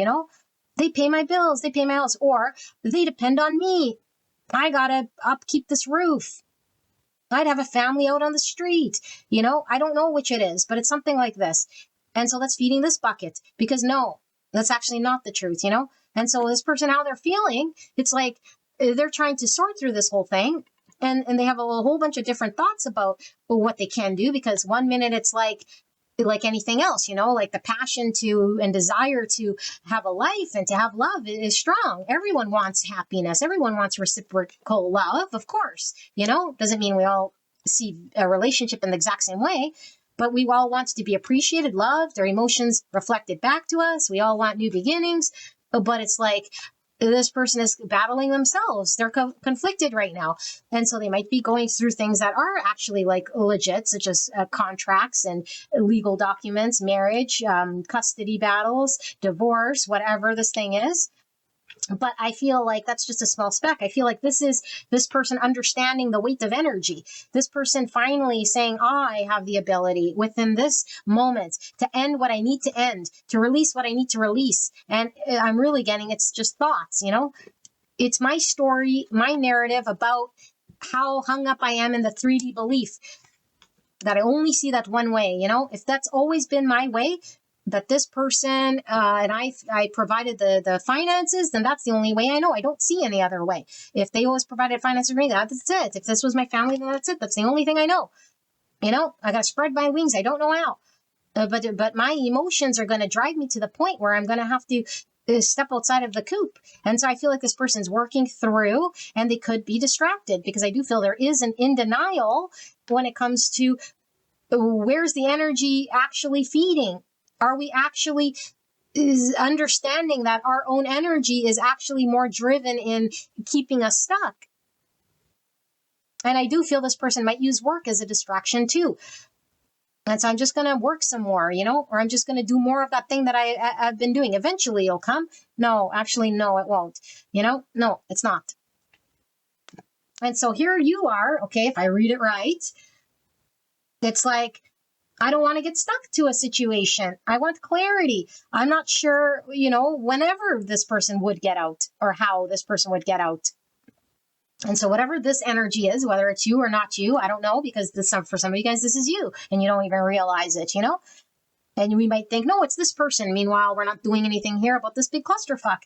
They pay my bills, they pay my house, or they depend on me. I gotta upkeep this roof. I'd have a family out on the street. I don't know which it is, but it's something like this. And so that's feeding this bucket, because no, that's actually not the truth, And so this person, how they're feeling, it's like they're trying to sort through this whole thing. And they have a whole bunch of different thoughts about what they can do, because one minute it's like anything else, like the passion to and desire to have a life and to have love is strong. Everyone wants happiness. Everyone wants reciprocal love, of course. Doesn't mean we all see a relationship in the exact same way. But we all want to be appreciated, loved, our emotions reflected back to us. We all want new beginnings. But it's like this person is battling themselves. They're conflicted right now. And so they might be going through things that are actually like legit, such as contracts and legal documents, marriage, custody battles, divorce, whatever this thing is. But I feel like that's just a small speck. I feel like this is this person understanding the weight of energy. This person finally saying, I have the ability within this moment to end what I need to end, to release what I need to release. And I'm really getting, it's just thoughts, It's my story, my narrative about how hung up I am in the 3D belief that I only see that one way, If that's always been my way, that this person and I provided the finances, then that's the only way I know. I don't see any other way. If they always provided finances for me, that's it. If this was my family, then that's it. That's the only thing I know. I got to spread my wings. I don't know how. But my emotions are going to drive me to the point where I'm going to have to step outside of the coop. And so I feel like this person's working through, and they could be distracted, because I do feel there is an in denial when it comes to where's the energy actually feeding. Are we actually understanding that our own energy is actually more driven in keeping us stuck? And I do feel this person might use work as a distraction too. And so I'm just going to work some more, or I'm just going to do more of that thing that I've been doing. Eventually it'll come. No, actually, no, it won't. No, it's not. And so here you are. Okay, if I read it right, it's like, I don't want to get stuck to a situation. I want clarity. I'm not sure, whenever this person would get out or how this person would get out. And so whatever this energy is, whether it's you or not you, I don't know, because for some of you guys, this is you and you don't even realize it, And we might think, no, it's this person. Meanwhile, we're not doing anything here about this big clusterfuck.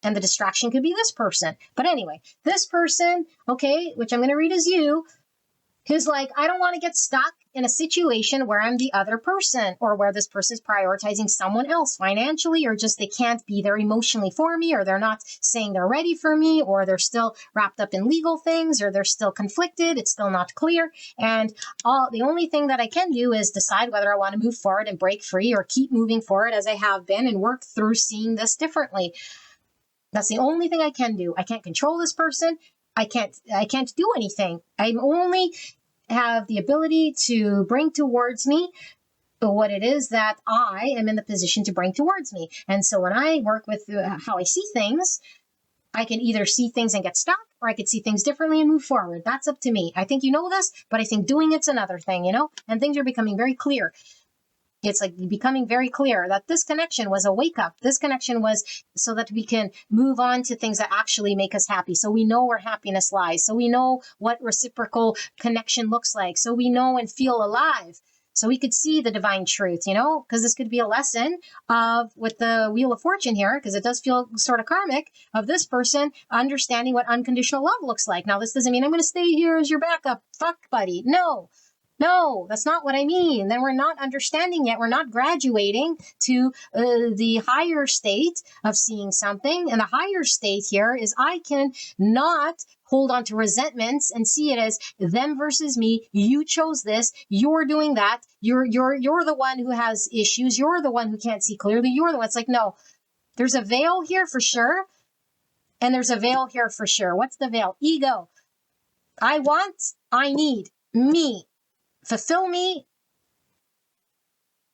And the distraction could be this person. But anyway, this person, okay, which I'm going to read as you, who's like, I don't want to get stuck in a situation where I'm the other person, or where this person is prioritizing someone else financially, or just they can't be there emotionally for me, or they're not saying they're ready for me, or they're still wrapped up in legal things, or they're still conflicted. It's still not clear. And the only thing that I can do is decide whether I want to move forward and break free, or keep moving forward as I have been and work through seeing this differently. That's the only thing I can do. I can't control this person. I can't do anything. I'm only have the ability to bring towards me what it is that I am in the position to bring towards me. And so when I work with how I see things, I can either see things and get stuck, or I could see things differently and move forward. That's up to me. I think you know this, but I think doing it's another thing, and things are becoming very clear. It's like becoming very clear that this connection was a wake up. This connection was so that we can move on to things that actually make us happy. So we know where happiness lies. So we know what reciprocal connection looks like. So we know and feel alive. So we could see the divine truth, because this could be a lesson with the Wheel of Fortune here, because it does feel sort of karmic, of this person understanding what unconditional love looks like. Now, this doesn't mean I'm going to stay here as your backup. Fuck, buddy. No, that's not what I mean. Then we're not understanding yet. We're not graduating to the higher state of seeing something. And the higher state here is I can not hold on to resentments and see it as them versus me. You chose this. You're doing that. You're the one who has issues. You're the one who can't see clearly. You're the one. It's like, no, there's a veil here for sure. And there's a veil here for sure. What's the veil? Ego. I want, I need, me. Fulfill me,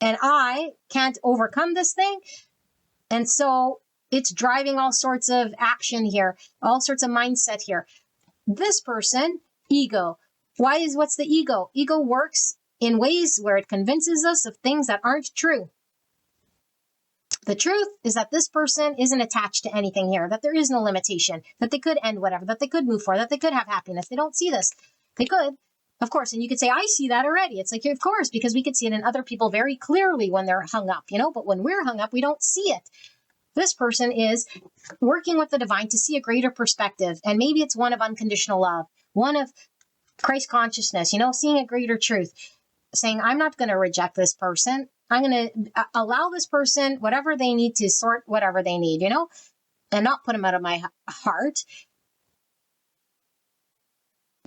and I can't overcome this thing. And so it's driving all sorts of action here, all sorts of mindset here. This person, ego. What's the ego? Ego works in ways where it convinces us of things that aren't true. The truth is that this person isn't attached to anything here, that there is no limitation, that they could end whatever, that they could move forward, that they could have happiness. They don't see this. They could. Of course, and you could say, I see that already. It's like, of course, because we could see it in other people very clearly when they're hung up, but when we're hung up, we don't see it. This person is working with the divine to see a greater perspective. And maybe it's one of unconditional love, one of Christ consciousness, seeing a greater truth, saying, I'm not going to reject this person. I'm going to allow this person whatever they need to sort whatever they need, and not put them out of my heart.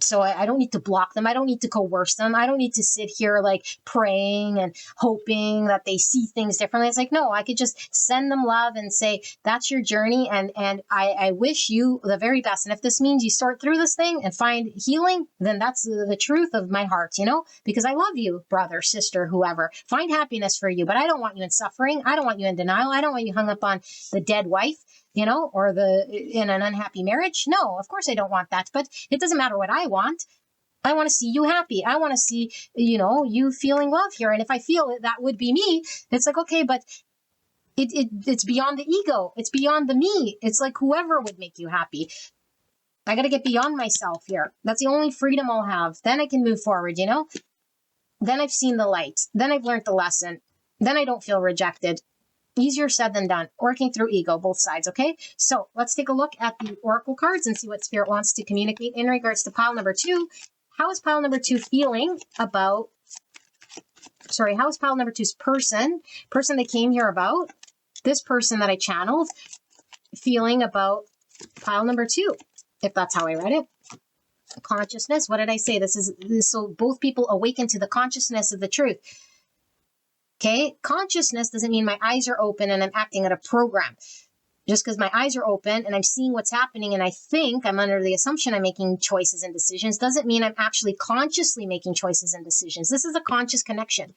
So I don't need to block them. I don't need to coerce them. I don't need to sit here like praying and hoping that they see things differently. It's like, no, I could just send them love and say, that's your journey. And I wish you the very best. And if this means you sort through this thing and find healing, then that's the truth of my heart, because I love you, brother, sister, whoever. Find happiness for you, but I don't want you in suffering. I don't want you in denial. I don't want you hung up on the dead wife, or in an unhappy marriage. No, of course I don't want that, but it doesn't matter what I want. I want to see you happy. I want to see, you feeling love here. And if I feel it, that would be me. It's like, okay, but it's beyond the ego. It's beyond the me. It's like whoever would make you happy. I got to get beyond myself here. That's the only freedom I'll have. Then I can move forward, Then I've seen the light. Then I've learned the lesson. Then I don't feel rejected. Easier said than done. Working through ego, both sides, okay? So let's take a look at the oracle cards and see what Spirit wants to communicate in regards to pile number 2. How is pile number 2 feeling about... how is pile number 2's person that came here about, this person that I channeled, feeling about pile number 2, if that's how I read it? Consciousness. What did I say? This is so both people awaken to the consciousness of the truth. Okay, consciousness doesn't mean my eyes are open and I'm acting out a program. Just because my eyes are open and I'm seeing what's happening and I think I'm under the assumption I'm making choices and decisions doesn't mean I'm actually consciously making choices and decisions. This is a conscious connection.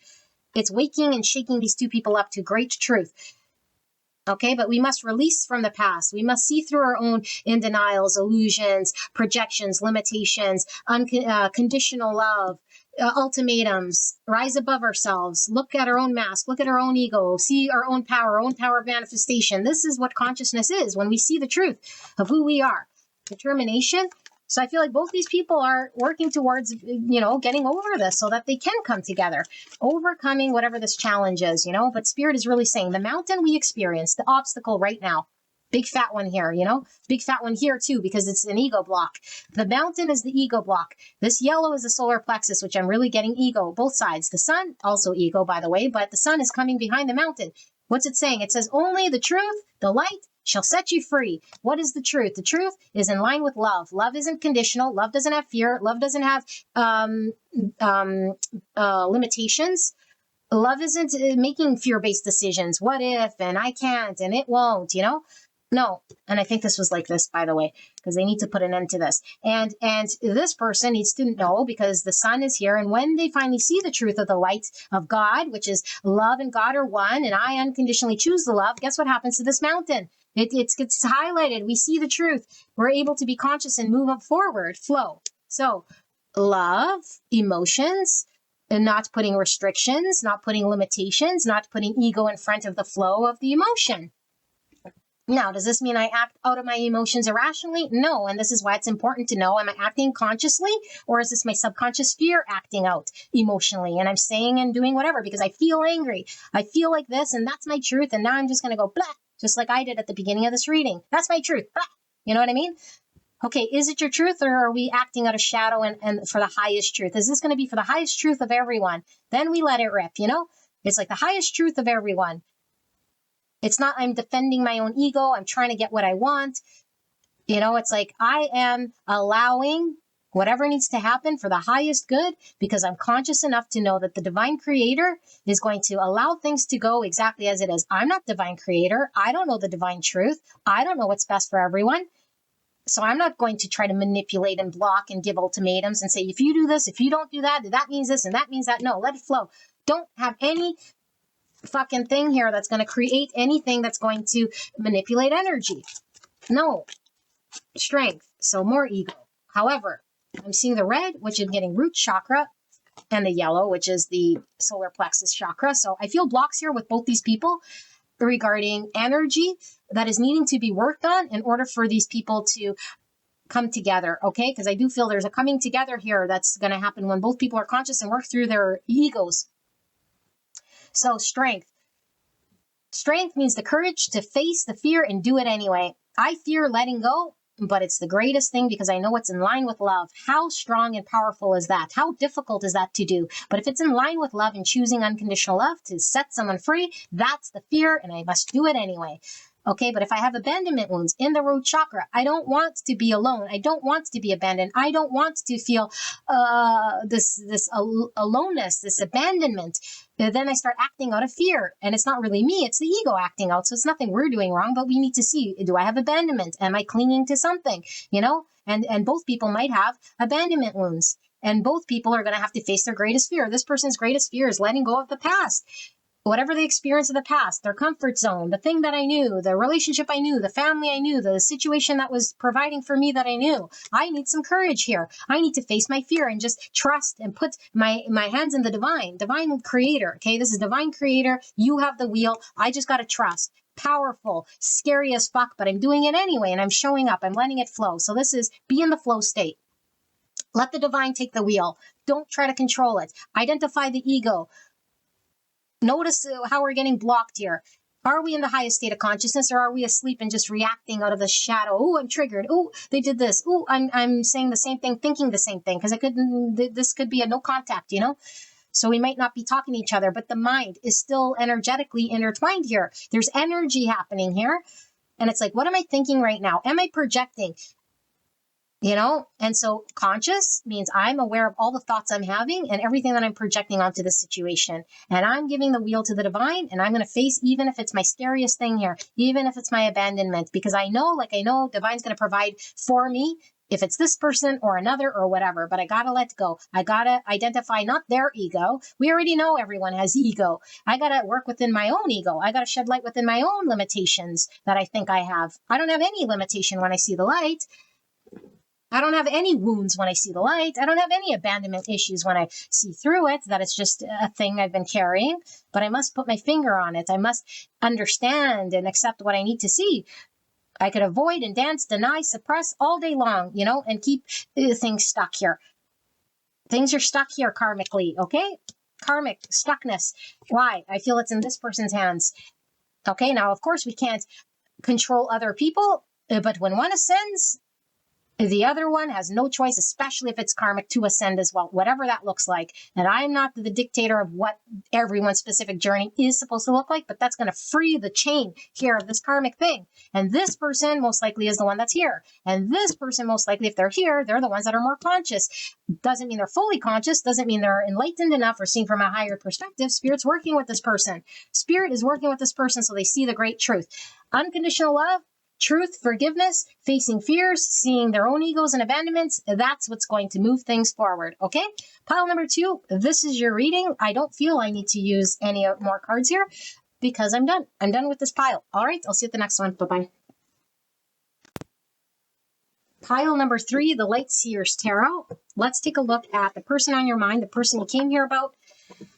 It's waking and shaking these two people up to great truth. Okay, but we must release from the past. We must see through our own in denials, illusions, projections, limitations, unconditional love, ultimatums, rise above ourselves, look at our own mask, look at our own ego, see our own power of manifestation. This is what consciousness is when we see the truth of who we are. Determination. So I feel like both these people are working towards, getting over this so that they can come together, overcoming whatever this challenge is, but Spirit is really saying the mountain we experience, the obstacle right now, big fat one here, big fat one here too, because it's an ego block. The mountain is the ego block. This yellow is the solar plexus, which I'm really getting ego, both sides. The sun, also ego, by the way, but the sun is coming behind the mountain. What's it saying? It says only the truth, the light, shall set you free. What is the truth? The truth is in line with love. Love isn't conditional. Love doesn't have fear. Love doesn't have limitations. Love isn't making fear-based decisions. What if, and I can't, and it won't, No. And I think this was like this, by the way, because they need to put an end to this. And this person needs to know, because the sun is here. And when they finally see the truth of the light of God, which is love and God are one, and I unconditionally choose the love, guess what happens to this mountain? It gets highlighted. We see the truth. We're able to be conscious and move up forward, flow. So love, emotions, and not putting restrictions, not putting limitations, not putting ego in front of the flow of the emotion. Now, does this mean I act out of my emotions irrationally? No, and this is why it's important to know, am I acting consciously, or is this my subconscious fear acting out emotionally? And I'm saying and doing whatever because I feel angry. I feel like this, and that's my truth, and now I'm just going to go blah, just like I did at the beginning of this reading. That's my truth, blah. You know what I mean? Okay, is it your truth, or are we acting out of shadow and for the highest truth? Is this going to be for the highest truth of everyone? Then we let it rip, It's like the highest truth of everyone. It's not I'm defending my own ego. I'm trying to get what I want. It's like I am allowing whatever needs to happen for the highest good because I'm conscious enough to know that the divine creator is going to allow things to go exactly as it is. I'm not divine creator. I don't know the divine truth. I don't know what's best for everyone. So I'm not going to try to manipulate and block and give ultimatums and say, if you do this, if you don't do that, that means this and that means that. No, let it flow. Don't have any fucking thing here that's going to create anything that's going to manipulate energy. No. Strength. So more ego. However, I'm seeing the red, which is getting root chakra, and the yellow, which is the solar plexus chakra. So I feel blocks here with both these people regarding energy that is needing to be worked on in order for these people to come together, okay? Because I do feel there's a coming together here that's going to happen when both people are conscious and work through their egos. So strength. Strength means the courage to face the fear and do it anyway. I fear letting go, but it's the greatest thing because I know it's in line with love. How strong and powerful is that? How difficult is that to do? But if it's in line with love and choosing unconditional love to set someone free, that's the fear, and I must do it anyway. Okay, but if I have abandonment wounds in the root chakra, I don't want to be alone. I don't want to be abandoned. I don't want to feel this aloneness, this abandonment. Then I start acting out of fear, and it's not really me, it's the ego acting out. So it's nothing we're doing wrong, but we need to see, do I have abandonment? Am I clinging to something? And both people might have abandonment wounds, and both people are going to have to face their greatest fear. This person's greatest fear is letting go of the past. Whatever the experience of the past, their comfort zone, the thing that I knew, the relationship I knew, the family I knew, the situation that was providing for me that I knew. I need some courage here. I need to face my fear and just trust and put my hands in the divine creator. Okay, this is divine creator. You have the wheel. I just got to trust. Powerful, scary as fuck, but I'm doing it anyway, and I'm showing up. I'm letting it flow. So this is be in the flow state. Let the divine take the wheel. Don't try to control it. Identify the ego. Notice how we're getting blocked here. Are we in the highest state of consciousness, or are we asleep and just reacting out of the shadow? Oh, I'm triggered. Oh, they did this. Oh, I'm saying the same thing, thinking the same thing, because this could be a no contact, So we might not be talking to each other, but the mind is still energetically intertwined here. There's energy happening here. And it's like, what am I thinking right now? Am I projecting? And so conscious means I'm aware of all the thoughts I'm having and everything that I'm projecting onto the situation. And I'm giving the wheel to the divine, and I'm going to face, even if it's my scariest thing here, even if it's my abandonment, because I know divine's going to provide for me if it's this person or another or whatever, but I got to let go. I got to identify not their ego. We already know everyone has ego. I got to work within my own ego. I got to shed light within my own limitations that I think I have. I don't have any limitation when I see the light. I don't have any wounds when I see the light. I don't have any abandonment issues when I see through it, that it's just a thing I've been carrying, but I must put my finger on it. I must understand and accept what I need to see. I could avoid and dance, deny, suppress all day long, and keep things stuck here. Things are stuck here karmically, okay? Karmic stuckness. Why? I feel it's in this person's hands. Okay, now, of course, we can't control other people, but when one ascends, the other one has no choice, especially if it's karmic, to ascend as well, whatever that looks like. And I'm not the dictator of what everyone's specific journey is supposed to look like, but that's going to free the chain here of this karmic thing. And this person most likely is the one that's here. And this person most likely, if they're here, they're the ones that are more conscious. Doesn't mean they're fully conscious, doesn't mean they're enlightened enough or seeing from a higher perspective. Spirit's working with this person. Spirit is working with this person so they see the great truth. Unconditional love, truth, forgiveness, facing fears, seeing their own egos and abandonments, that's what's going to move things forward, okay? Pile number 2, this is your reading. I don't feel I need to use any more cards here because I'm done. I'm done with this pile. All right, I'll see you at the next one. Bye-bye. Pile number 3, the Light Seers Tarot. Let's take a look at the person on your mind, the person you came here about.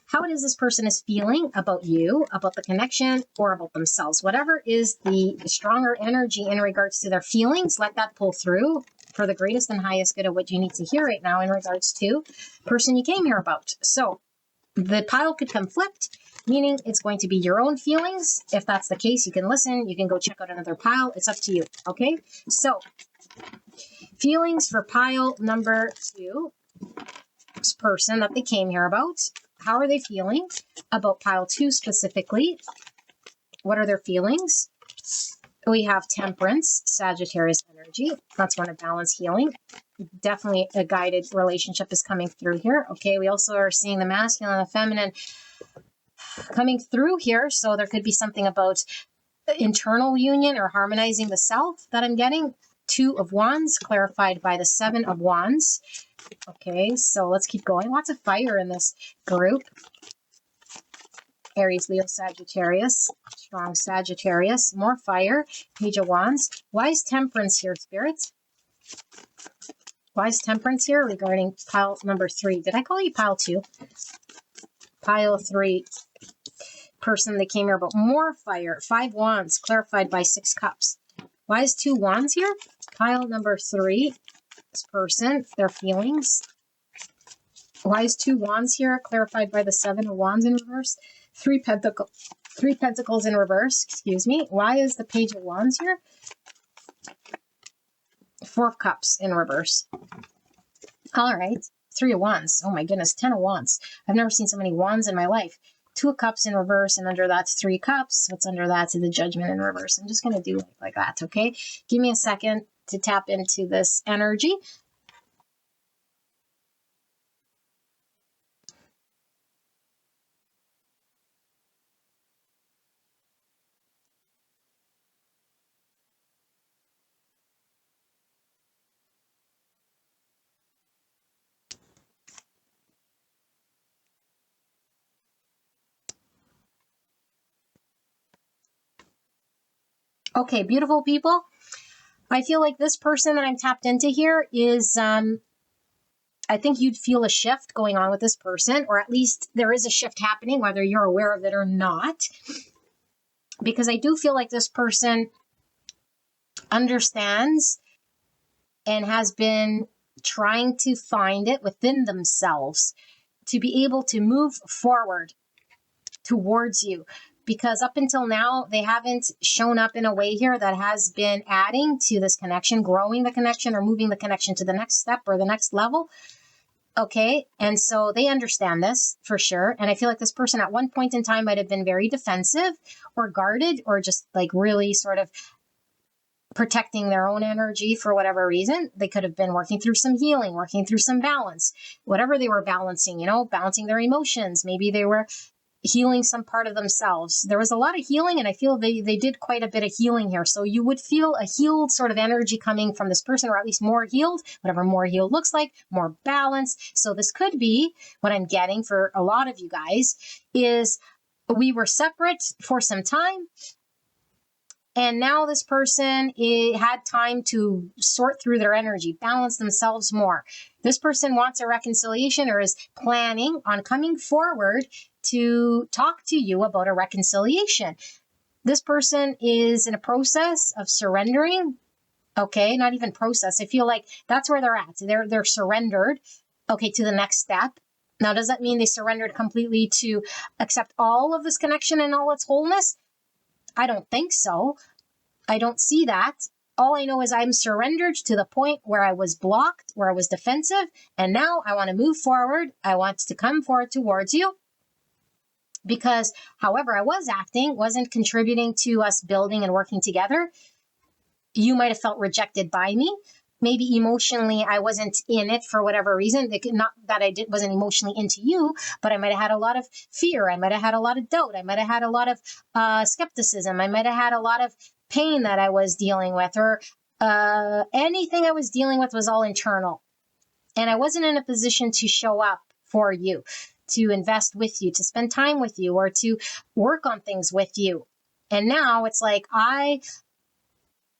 How it is this person is feeling about you, about the connection, or about themselves. Whatever is the stronger energy in regards to their feelings, let that pull through for the greatest and highest good of what you need to hear right now in regards to the person you came here about. So the pile could come flipped, meaning it's going to be your own feelings. If that's the case, you can listen. You can go check out another pile. It's up to you, okay? So feelings for pile number 2, this person that they came here about. How are they feeling about pile 2 specifically? What are their feelings? We have Temperance, Sagittarius energy. That's one of balance, healing. Definitely a guided relationship is coming through here. Okay, we also are seeing the masculine and the feminine coming through here. So there could be something about internal union or harmonizing the self that I'm getting. 2 of Wands, clarified by the 7 of Wands. Okay, so let's keep going. Lots of fire in this group. Aries, Leo, Sagittarius. Strong Sagittarius. More fire. Page of Wands. Why is Temperance here, Spirits? Why is Temperance here regarding pile number 3? Did I call you pile 2? Pile 3. Person that came here about more fire. 5 Wands, clarified by 6 Cups. Why is 2 Wands here? Pile number 3. This person, their feelings. Why is 2 Wands here? Clarified by the 7 of Wands in reverse. 3 Pentacles in reverse. Excuse me. Why is the Page of Wands here? 4 of Cups in reverse. All right. 3 of Wands. Oh my goodness. 10 of Wands. I've never seen so many Wands in my life. Two of Cups in reverse, and under that's Three Cups. What's under that to the Judgment in reverse? I'm just going to do like that, okay? Give me a second to tap into this energy. Okay, beautiful people. I feel like this person that I'm tapped into here is, I think you'd feel a shift going on with this person, or at least there is a shift happening, whether you're aware of it or not. Because I do feel like this person understands and has been trying to find it within themselves to be able to move forward towards you. Because up until now, they haven't shown up in a way here that has been adding to this connection, growing the connection, or moving the connection to the next step or the next level. Okay. And so they understand this for sure. And I feel like this person at one point in time might have been very defensive or guarded, or just like really sort of protecting their own energy for whatever reason. They could have been working through some healing, working through some balance, whatever they were balancing, balancing their emotions. Maybe they were healing some part of themselves. There was a lot of healing, and I feel they did quite a bit of healing here. So you would feel a healed sort of energy coming from this person, or at least more healed, whatever more healed looks like, more balanced. So this could be what I'm getting for a lot of you guys is we were separate for some time. And now this person had time to sort through their energy, balance themselves more. This person wants a reconciliation, or is planning on coming forward to talk to you about a reconciliation. This person is in a process of surrendering. Okay, not even process. I feel like that's where they're at. They're surrendered, okay, to the next step. Now, does that mean they surrendered completely to accept all of this connection and all its wholeness? I don't think so. I don't see that. All I know is I'm surrendered to the point where I was blocked, where I was defensive, and now I want to move forward. I want to come forward towards you, because however I was acting wasn't contributing to us building and working together. You might have felt rejected by me. Maybe emotionally I wasn't in it for whatever reason. Not that wasn't emotionally into you, but I might have had a lot of fear. I might have had a lot of doubt. I might have had a lot of skepticism. I might have had a lot of pain that I was dealing with, or anything I was dealing with was all internal. And I wasn't in a position to show up for you, to invest with you, to spend time with you, or to work on things with you. And now it's like, I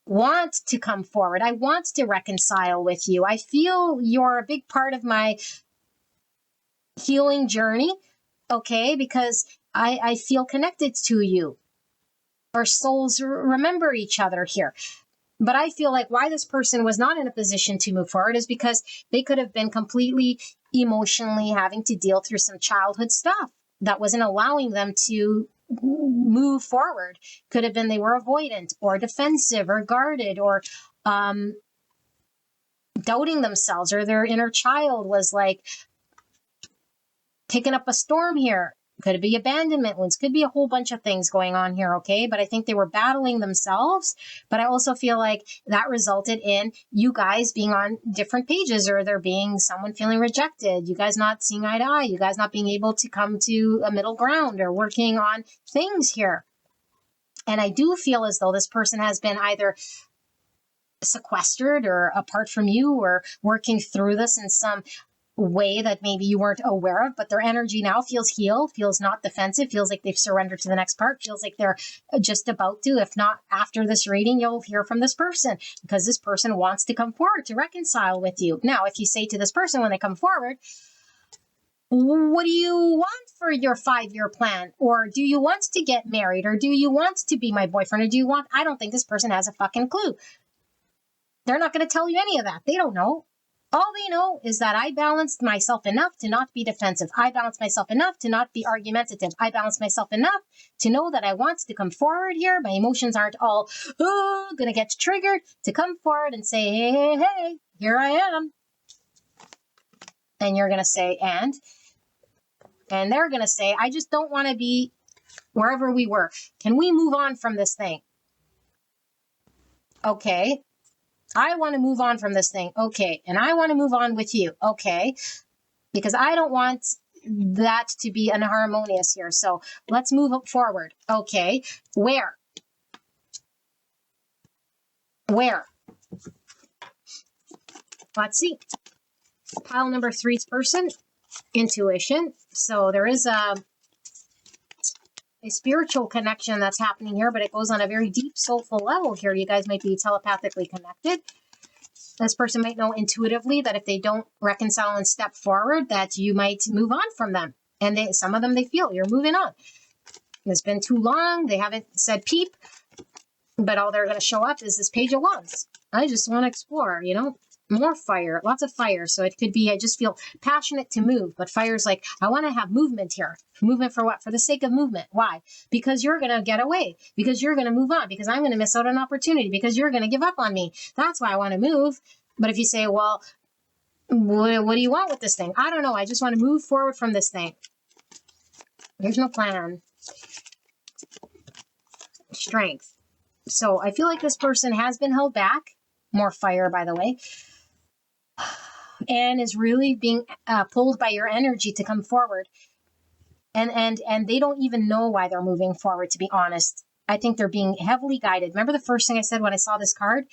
want to come forward. I want to reconcile with you. I feel you're a big part of my healing journey, okay, because I feel connected to you. Our souls remember each other here. But I feel like why this person was not in a position to move forward is because they could have been completely emotionally having to deal through some childhood stuff that wasn't allowing them to move forward. Could have been they were avoidant or defensive or guarded, or doubting themselves, or their inner child was like kicking up a storm here. Could be abandonment wounds, could be a whole bunch of things going on here, okay? But I think they were battling themselves. But I also feel like that resulted in you guys being on different pages, or there being someone feeling rejected, you guys not seeing eye to eye, you guys not being able to come to a middle ground or working on things here. And I do feel as though this person has been either sequestered or apart from you, or working through this in some way that maybe you weren't aware of, but their energy now feels healed, feels not defensive, feels like they've surrendered to the next part, feels like they're just about to. If not after this reading, you'll hear from this person, because this person wants to come forward to reconcile with you. Now, if you say to this person when they come forward, what do you want for your 5-year plan? Or do you want to get married? Or do you want to be my boyfriend? Or do you want, I don't think this person has a fucking clue. They're not going to tell you any of that. They don't know. All they know is that I balanced myself enough to not be defensive. I balanced myself enough to not be argumentative. I balanced myself enough to know that I want to come forward here. My emotions aren't all, going to get triggered, to come forward and say, hey, here I am. And you're going to say, and And they're going to say, I just don't want to be wherever we were. Can we move on from this thing? Okay. I want to move on from this thing. Okay. And I want to move on with you. Okay. Because I don't want that to be unharmonious here. So let's move forward. Okay. Where? Let's see. Pile number 3's person, intuition. So there is a spiritual connection that's happening here, but it goes on a very deep, soulful level here. You guys might be telepathically connected. This person might know intuitively that if they don't reconcile and step forward, that you might move on from them. And some of them, they feel you're moving on. It's been too long. They haven't said peep, but all they're going to show up is this Page of Wands. I just want to explore, more fire, lots of fire. So it could be, I just feel passionate to move, but fire's like, I want to have movement here. Movement for what? For the sake of movement. Why? Because you're going to get away, because you're going to move on, because I'm going to miss out on an opportunity, because you're going to give up on me. That's why I want to move. But if you say, well, what do you want with this thing? I don't know. I just want to move forward from this thing. There's no plan. Strength. So I feel like this person has been held back. More fire, by the way. And is really being pulled by your energy to come forward. And they don't even know why they're moving forward, to be honest. I think they're being heavily guided. Remember the first thing I said when I saw this card?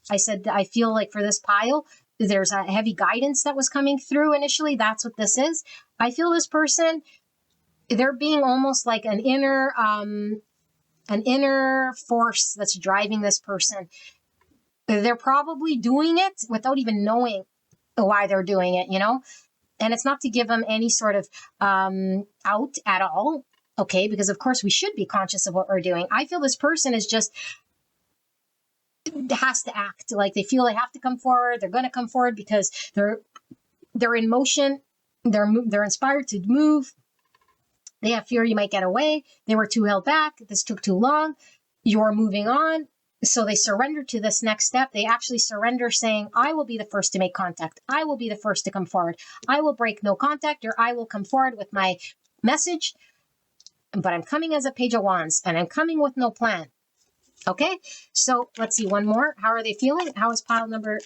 I said, I feel like for this pile, there's a heavy guidance that was coming through initially. That's what this is. I feel this person, they're being almost like an inner force that's driving this person. They're probably doing it without even knowing why they're doing it, And it's not to give them any sort of out at all, okay? Because, of course, we should be conscious of what we're doing. I feel this person is just has to act like they feel they have to come forward. They're going to come forward because they're in motion. They're inspired to move. They have fear you might get away. They were too held back. This took too long. You're moving on. So they surrender to this next step. They actually surrender saying, I will be the first to make contact. I will be the first to come forward. I will break no contact, or I will come forward with my message. But I'm coming as a Page of Wands, and I'm coming with no plan. Okay, so let's see one more. How are they feeling? How is pile number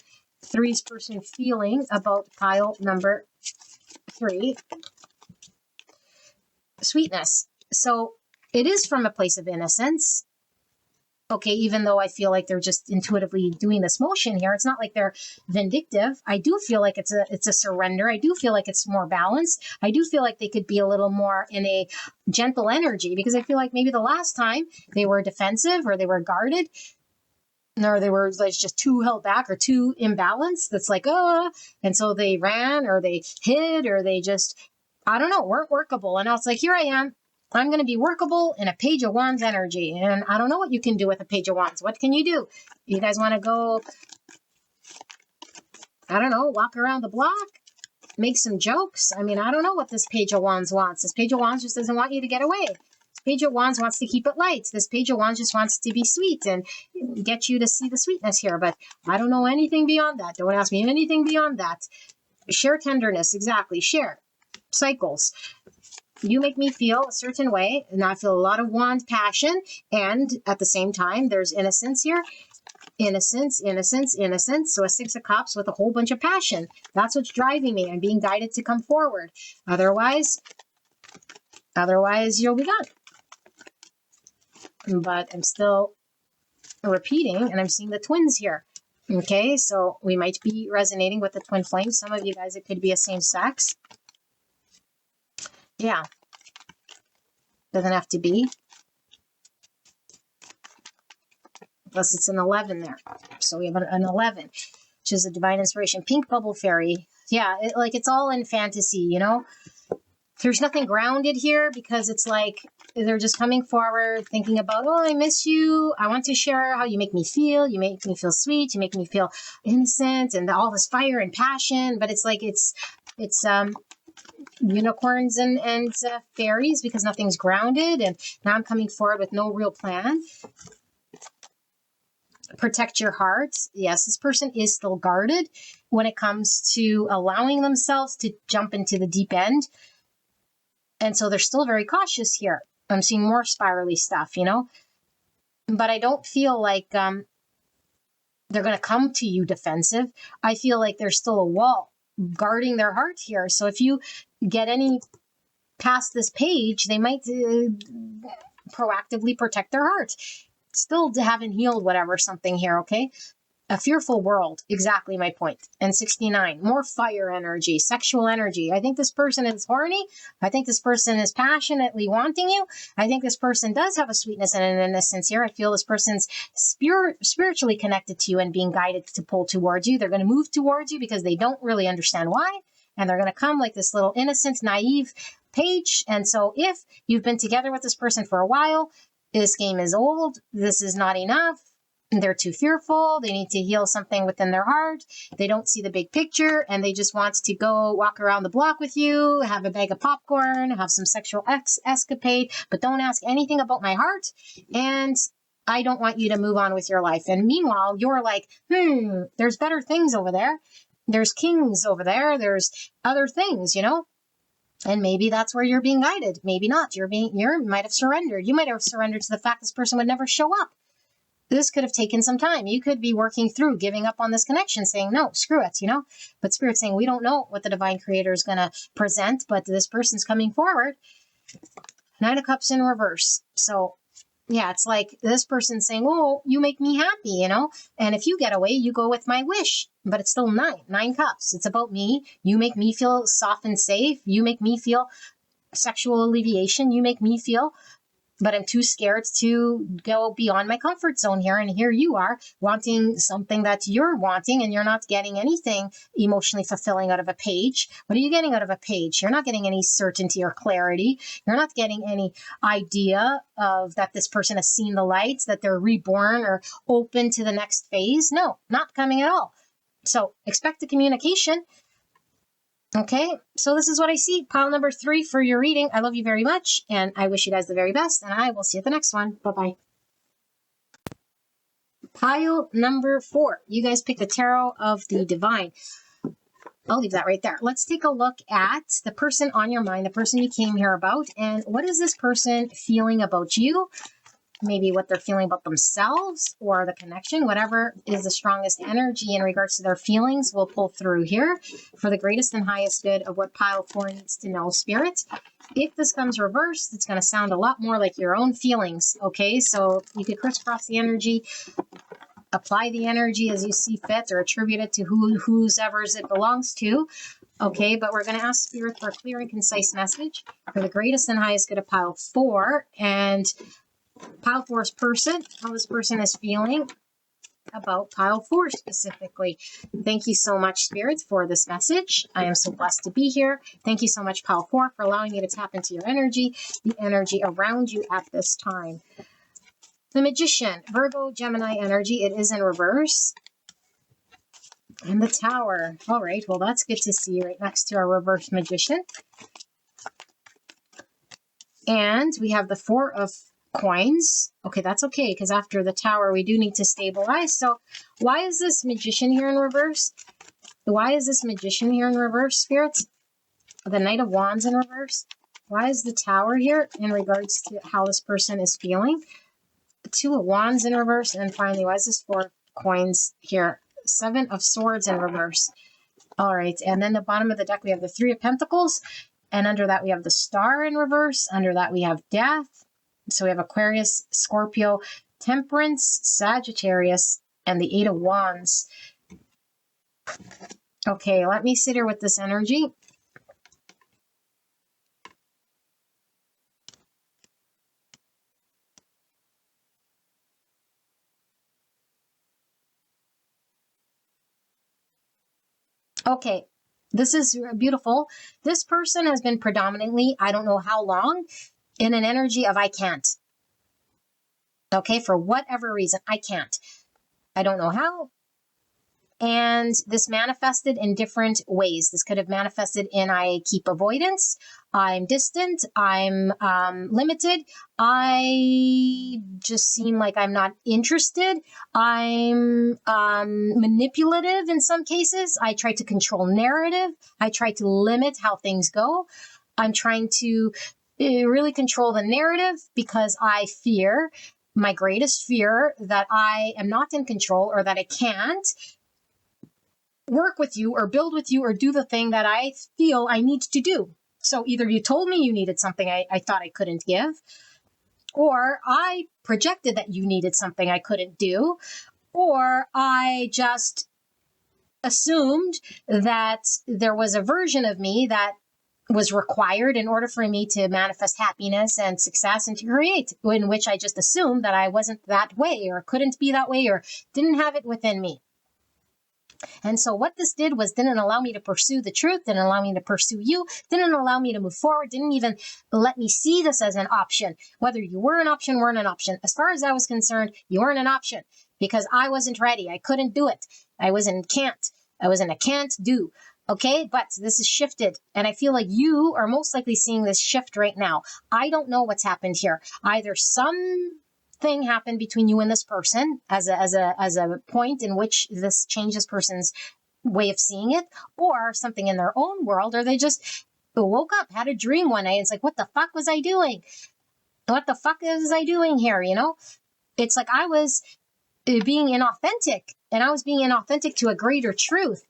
3's person feeling about pile number 3? Sweetness. So it is from a place of innocence. Okay, even though I feel like they're just intuitively doing this motion here, it's not like they're vindictive. I do feel like it's a surrender. I do feel like it's more balanced. I do feel like they could be a little more in a gentle energy, because I feel like maybe the last time they were defensive, or they were guarded, or they were like just too held back or too imbalanced. That's like, and so they ran, or they hid, or they just, I don't know, weren't workable. And now it's like, here I am. I'm going to be workable in a Page of Wands energy. And I don't know what you can do with a Page of Wands. What can you do? You guys want to go, I don't know, walk around the block? Make some jokes? I mean, I don't know what this Page of Wands wants. This Page of Wands just doesn't want you to get away. This Page of Wands wants to keep it light. This Page of Wands just wants to be sweet and get you to see the sweetness here. But I don't know anything beyond that. Don't ask me anything beyond that. Share tenderness. Exactly. Share. Cycles. You make me feel a certain way, and I feel a lot of wand passion, and at the same time, there's innocence here. Innocence, innocence, innocence. So a 6 of Cups with a whole bunch of passion. That's what's driving me. I'm being guided to come forward. Otherwise you'll be gone. But I'm still repeating, and I'm seeing the twins here. Okay, so we might be resonating with the twin flames. Some of you guys, it could be a same sex. Yeah. Doesn't have to be. Plus it's an 11 there. So we have an 11, which is a divine inspiration. Pink bubble fairy. Yeah, it's all in fantasy, There's nothing grounded here, because it's like they're just coming forward, thinking about, oh, I miss you. I want to share how you make me feel. You make me feel sweet. You make me feel innocent, and all this fire and passion. But it's like it's unicorns and fairies, because nothing's grounded, and now I'm coming forward with no real plan. Protect your heart. Yes, this person is still guarded when it comes to allowing themselves to jump into the deep end And so they're still very cautious here. I'm seeing more spirally stuff, you know, but I don't feel like they're going to come to you defensive. I feel like there's still a wall guarding their heart here. So if you get any past this page, they might proactively protect their heart. Still haven't healed whatever something here, okay? A fearful world, exactly my point. And 69, more fire energy, sexual energy. I think this person is horny. I think this person is passionately wanting you. I think this person does have a sweetness and an innocence here. I feel this person's spiritually connected to you and being guided to pull towards you. They're going to move towards you because they don't really understand why. And they're going to come like this little innocent, naive page. And so if you've been together with this person for a while, this game is old. This is not enough. They're too fearful. They need to heal something within their heart. They don't see the big picture and they just want to go walk around the block with you, have a bag of popcorn, have some sexual escapade, but don't ask anything about my heart. And I don't want you to move on with your life. And meanwhile, you're like, there's better things over there. There's kings over there. There's other things, you know? And maybe that's where you're being guided. Maybe not. You might have surrendered. You might have surrendered to the fact this person would never show up. This could have taken some time. You could be working through giving up on this connection, saying, no, screw it, you know? But Spirit's saying, we don't know what the divine creator is going to present, but this person's coming forward. 9 of Cups in reverse. So, yeah, it's like this person's saying, oh, you make me happy, you know? And if you get away, you go with my wish. But it's still 9 cups. It's about me. You make me feel soft and safe. You make me feel sexual alleviation. You make me feel... But I'm too scared to go beyond my comfort zone here. And here you are wanting something that you're wanting and you're not getting anything emotionally fulfilling out of a page. What are you getting out of a page? You're not getting any certainty or clarity. You're not getting any idea of that this person has seen the lights, that they're reborn or open to the next phase. No, not coming at all. So expect the communication. Okay, so this is what I see. Pile number 3 for your reading. I love you very much, and I wish you guys the very best, and I will see you at the next one. Bye-bye. Pile number 4. You guys picked the Tarot of the Divine. I'll leave that right there. Let's take a look at the person on your mind, the person you came here about, and what is this person feeling about you? Maybe what they're feeling about themselves or the connection, whatever is the strongest energy in regards to their feelings, we'll pull through here for the greatest and highest good of what pile 4 needs to know, Spirit. If this comes reversed, it's going to sound a lot more like your own feelings, okay? So you could crisscross the energy, apply the energy as you see fit, or attribute it to whoever's it belongs to. Okay, but we're going to ask Spirit for a clear and concise message for the greatest and highest good of pile 4, and pile 4's person, how this person is feeling about pile 4 specifically. Thank you so much, Spirit, for this message. I am so blessed to be here. Thank you so much, pile 4, for allowing me to tap into your energy, the energy around you at this time. The Magician, Virgo, Gemini energy. It is in reverse. And the Tower. All right, well, that's good to see right next to our reverse Magician. And we have the 4 of Coins. Okay, that's okay, because after the Tower, we do need to stabilize. So why is this Magician here in reverse? Why is this Magician here in reverse, Spirits? The Knight of Wands in reverse. Why is the Tower here in regards to how this person is feeling? The 2 of Wands in reverse. And finally, why is this 4 of Coins here? 7 of Swords in reverse. All right, and then the bottom of the deck, we have the 3 of Pentacles. And under that, we have the Star in reverse. Under that, we have Death. So we have Aquarius, Scorpio, Temperance, Sagittarius, and the 8 of Wands. Okay, let me sit here with this energy. Okay, this is beautiful. This person has been predominantly, I don't know how long, in an energy of I can't. Okay, for whatever reason, I can't. I don't know how. And this manifested in different ways. This could have manifested in I keep avoidance, I'm distant, I'm limited, I just seem like I'm not interested, I'm manipulative in some cases, I try to control narrative, I try to limit how things go. I'm trying to really control the narrative because I fear, my greatest fear, that I am not in control or that I can't work with you or build with you or do the thing that I feel I need to do. So either you told me you needed something I thought I couldn't give, or I projected that you needed something I couldn't do, or I just assumed that there was a version of me that was required in order for me to manifest happiness and success and to create, in which I just assumed that I wasn't that way or couldn't be that way or didn't have it within me. And so what this did was didn't allow me to pursue the truth, didn't allow me to pursue you, didn't allow me to move forward, didn't even let me see this as an option. Whether you were an option, weren't an option. As far as I was concerned, you weren't an option because I wasn't ready. I couldn't do it. I was in a can't do. Okay, but this is shifted, and I feel like you are most likely seeing this shift right now. I don't know what's happened here. Either something happened between you and this person as a point in which this changed this person's way of seeing it, or something in their own world, or they just woke up, had a dream one night. It's like, what the fuck was I doing? What the fuck was I doing here? You know, it's like I was being inauthentic, and I was being inauthentic to a greater truth.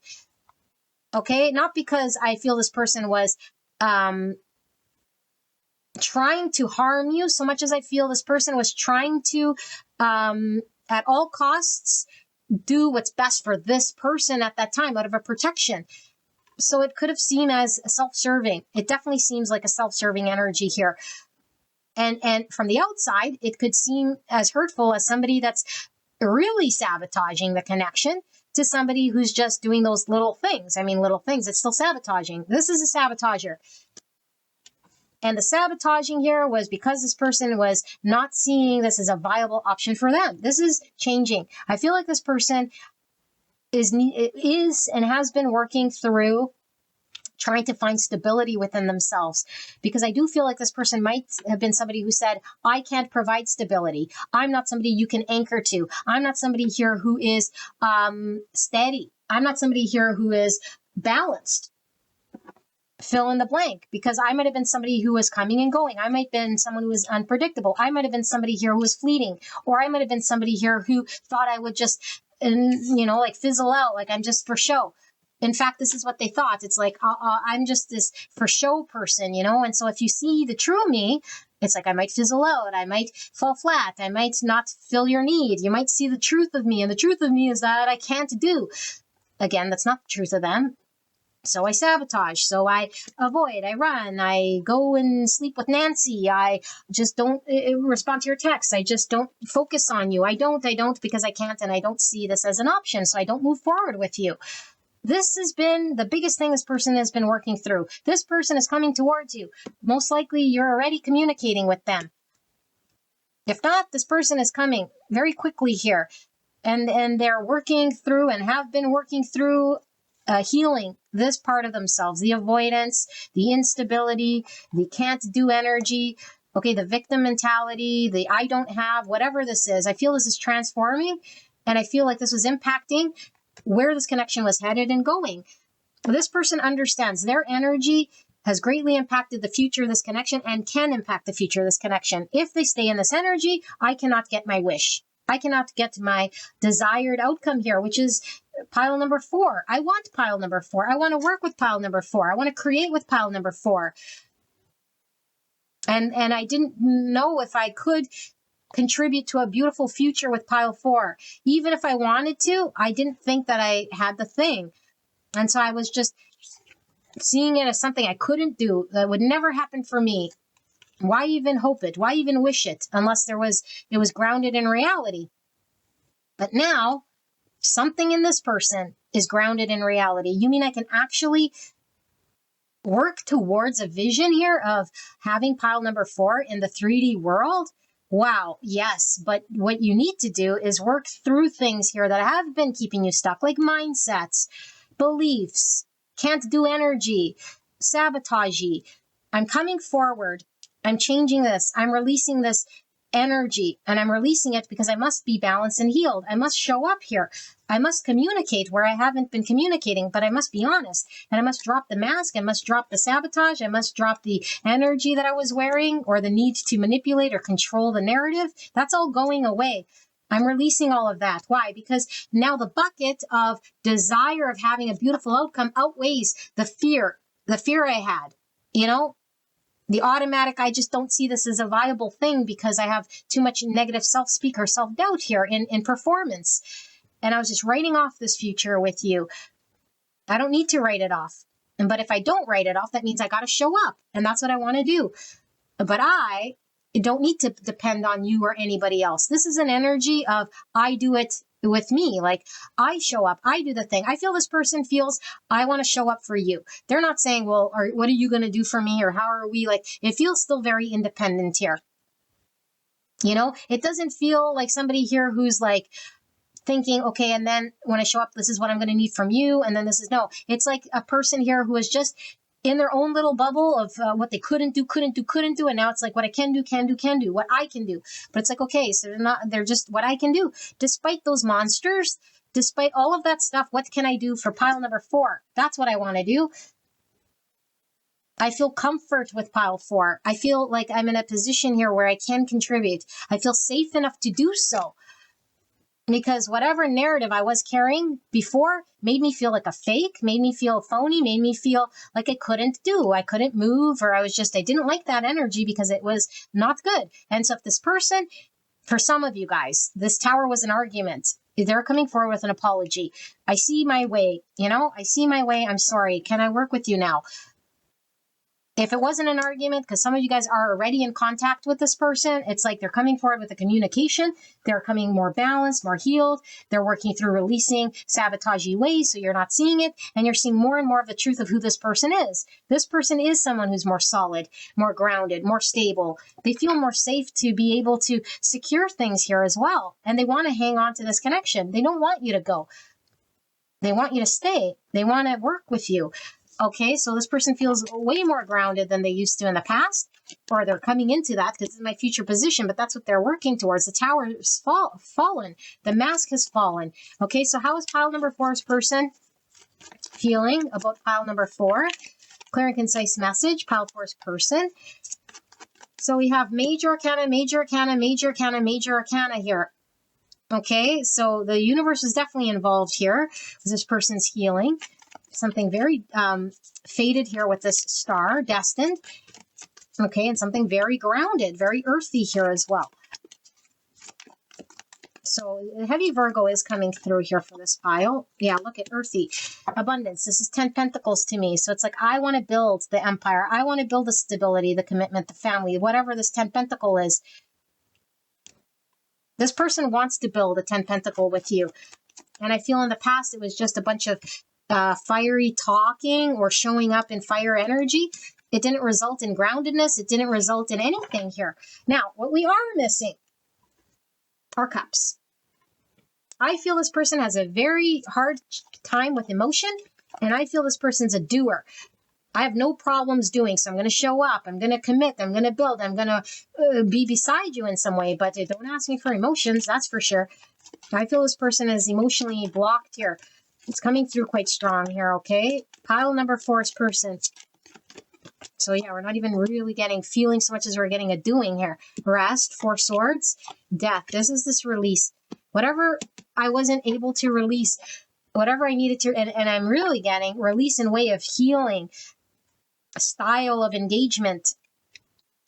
Okay, not because I feel this person was trying to harm you so much as I feel this person was trying to, at all costs, do what's best for this person at that time out of a protection. So it could have seemed as self-serving. It definitely seems like a self-serving energy here. And from the outside, it could seem as hurtful as somebody that's really sabotaging the connection to somebody who's just doing those little things. I mean, little things, it's still sabotaging. This is a sabotager. And the sabotaging here was because this person was not seeing this as a viable option for them. This is changing. I feel like this person is and has been working through trying to find stability within themselves, because I do feel like this person might have been somebody who said, I can't provide stability. I'm not somebody you can anchor to. I'm not somebody here who is steady. I'm not somebody here who is balanced. Fill in the blank, because I might have been somebody who was coming and going. I might have been someone who was unpredictable. I might have been somebody here who was fleeting, or I might have been somebody here who thought I would just, like fizzle out, like I'm just for show. In fact, this is what they thought. It's like, I'm just this for show person, And so if you see the true me, it's like I might fizzle out. I might fall flat. I might not fill your need. You might see the truth of me. And the truth of me is that I can't do. Again, that's not the truth of them. So I sabotage. So I avoid. I run. I go and sleep with Nancy. I just don't respond to your texts. I just don't focus on you. I don't because I can't, and I don't see this as an option. So I don't move forward with you. This has been the biggest thing this person has been working through. This person is coming towards you. Most likely you're already communicating with them. If not, this person is coming very quickly here. And they're working through and have been working through healing this part of themselves. The avoidance, the instability, the can't do energy. Okay, the victim mentality, the I don't have, whatever this is. I feel this is transforming. And I feel like this was impacting where this connection was headed and going. This person understands their energy has greatly impacted the future of this connection and can impact the future of this connection. If they stay in this energy, I cannot get my wish. I cannot get my desired outcome here, which is pile number 4. I want pile number 4. I want to work with pile number 4. I want to create with pile number 4. And I didn't know if I could contribute to a beautiful future with pile 4. Even if I wanted to, I didn't think that I had the thing. And so I was just seeing it as something I couldn't do, that would never happen for me. Why even hope it? Why even wish it? Unless it was grounded in reality. But now, something in this person is grounded in reality. You mean I can actually work towards a vision here of having pile number 4 in the 3D world? Wow, yes, but what you need to do is work through things here that have been keeping you stuck, like mindsets, beliefs, can't do energy, sabotage. I'm coming forward. I'm changing this. I'm releasing this energy, and I'm releasing it because I must be balanced and healed. I must show up here. I must communicate where I haven't been communicating, but I must be honest, and I must drop the mask. I must drop the sabotage. I must drop the energy that I was wearing, or the need to manipulate or control the narrative. That's all going away. I'm releasing all of that. Why? Because now the bucket of desire of having a beautiful outcome outweighs the fear I had, you know, the automatic, I just don't see this as a viable thing because I have too much negative self-speak or self-doubt here in performance. And I was just writing off this future with you. I don't need to write it off. But if I don't write it off, that means I got to show up. And that's what I want to do. But I don't need to depend on you or anybody else. This is an energy of I do it with me. Like, I show up, I do the thing. I feel this person feels I want to show up for you. They're not saying, well, what are you going to do for me? Or how are we? Like, it feels still very independent here. You know, it doesn't feel like somebody here who's like thinking, okay, and then when I show up, this is what I'm going to need from you. And then this is no, it's like a person here who is just in their own little bubble of what they couldn't do. And now it's like what I can do, what I can do. But it's like, okay, so they're just what I can do. Despite those monsters, despite all of that stuff, what can I do for pile number 4? That's what I want to do. I feel comfort with pile 4. I feel like I'm in a position here where I can contribute. I feel safe enough to do so. Because whatever narrative I was carrying before made me feel like a fake, made me feel phony, made me feel like I couldn't move, or I didn't like that energy because it was not good. And so if this person, for some of you guys, this tower was an argument. They're coming forward with an apology. I see my way, I'm sorry. Can I work with you now? If it wasn't an argument, because some of you guys are already in contact with this person, it's like they're coming forward with a communication. They're coming more balanced, more healed. They're working through releasing sabotagey ways, so you're not seeing it, and you're seeing more and more of the truth of who this person is. This person is someone who's more solid, more grounded, more stable. They feel more safe to be able to secure things here as well, and they want to hang on to this connection. They don't want you to go. They want you to stay. They want to work with you. Okay, so this person feels way more grounded than they used to in the past, or they're coming into that because this is my future position, but that's what they're working towards. The tower is fallen. The mask has fallen. Okay, so how is pile number 4's person feeling about pile number 4? Clear and concise message, pile 4's person. So we have major arcana, major arcana, major arcana, major arcana here. Okay, so the universe is definitely involved here because this person's healing. Something very faded here with this star, destined. Okay, and something very grounded, very earthy here as well. So heavy Virgo is coming through here for this pile. Yeah, look at earthy. Abundance. This is 10 Pentacles to me. So it's like I want to build the empire. I want to build the stability, the commitment, the family, whatever this 10 Pentacle is. This person wants to build a 10 Pentacle with you. And I feel in the past it was just a bunch of fiery talking or showing up in fire energy. It didn't result in groundedness. It didn't result in anything here. Now, what we are missing are cups. I feel this person has a very hard time with emotion, and I feel this person's a doer. I have no problems doing, so I'm going to show up. I'm going to commit. I'm going to build. I'm going to be beside you in some way, but don't ask me for emotions, that's for sure. I feel this person is emotionally blocked here. It's coming through quite strong here, okay? Pile number 4's person. So yeah, we're not even really getting feeling so much as we're getting a doing here. Rest, 4 swords, death. This is this release. Whatever I wasn't able to release, whatever I needed to, and I'm really getting release in way of healing, a style of engagement,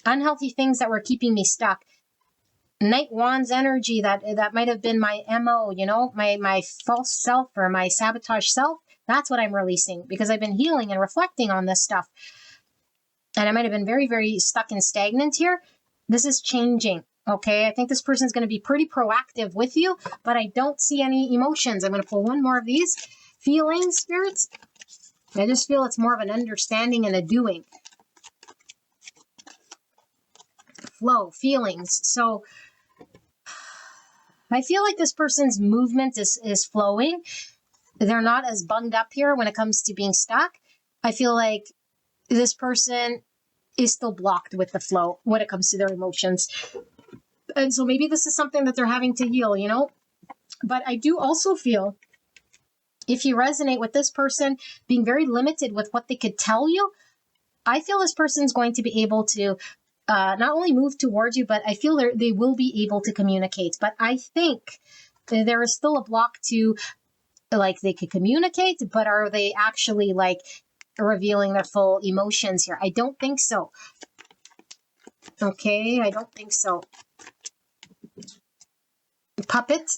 unhealthy things that were keeping me stuck. Night Wands energy that might have been my MO, my false self or my sabotage self. That's what I'm releasing because I've been healing and reflecting on this stuff. And I might have been very, very stuck and stagnant here. This is changing. Okay, I think this person's going to be pretty proactive with you, but I don't see any emotions. I'm going to pull one more of these. Feelings, spirits. I just feel it's more of an understanding and a doing. Flow, feelings. So I feel like this person's movement is flowing. They're not as bunged up here when it comes to being stuck. I feel like this person is still blocked with the flow when it comes to their emotions. And so maybe this is something that they're having to heal, you know? But I do also feel, if you resonate with this person being very limited with what they could tell you, I feel this person's going to be able to not only move towards you, but I feel they will be able to communicate. But I think there is still a block to, like, they could communicate, but are they actually like revealing their full emotions here? I don't think so. Okay, I don't think so. Puppet.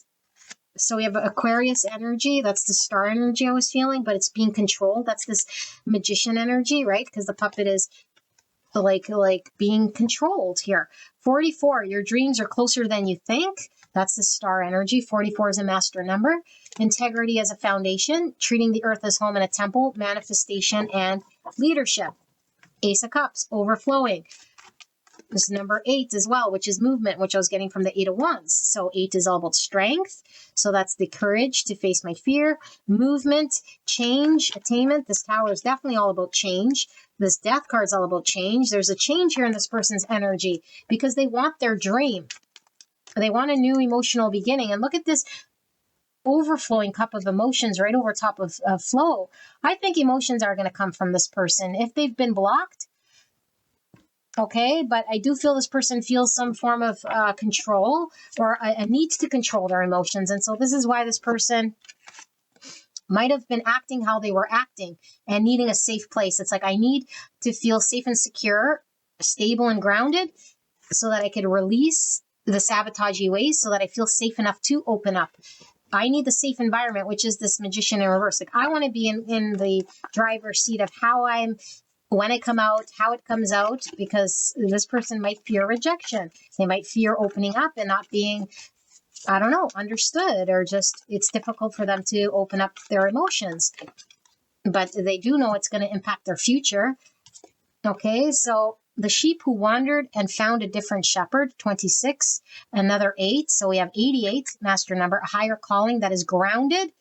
So we have Aquarius energy. That's the star energy I was feeling, but it's being controlled. That's this magician energy, right? Because the puppet is like being controlled here. 44, your dreams are closer than you think. That's the star energy. 44 is a master number. Integrity as a foundation, treating the earth as home and a temple, manifestation and leadership. Ace of Cups, overflowing. This is number 8 as well, which is movement, which I was getting from the 8 of Wands. So 8 is all about strength. So that's the courage to face my fear. Movement, change, attainment. This Tower is definitely all about change. This Death card is all about change. There's a change here in this person's energy because they want their dream. They want a new emotional beginning. And look at this overflowing cup of emotions right over top of flow. I think emotions are going to come from this person. If they've been blocked, okay, but I do feel this person feels some form of control or a need to control their emotions. And so this is why this person might have been acting how they were acting and needing a safe place. It's like, I need to feel safe and secure, stable and grounded so that I could release the sabotagey ways so that I feel safe enough to open up. I need the safe environment, which is this magician in reverse. Like, I want to be in the driver's seat of when I come out, how it comes out, because this person might fear rejection. They might fear opening up and not being, I don't know, understood, or just it's difficult for them to open up their emotions. But they do know it's going to impact their future. Okay, so the sheep who wandered and found a different shepherd, 26, another 8. So we have 88, master number, a higher calling that is grounded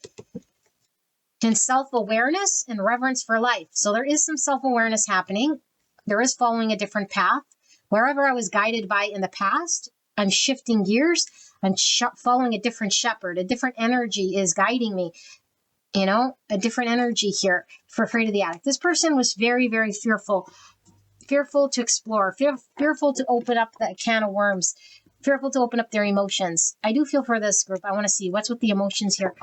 in self-awareness and reverence for life. So there is some self-awareness happening. There is following a different path. Wherever I was guided by in the past, I'm shifting gears. I'm following a different shepherd. A different energy is guiding me. You know, a different energy here for Afraid of the Attic. This person was very, very fearful to explore, fearful to open up that can of worms, fearful to open up their emotions. I do feel for this group. I want to see what's with the emotions here.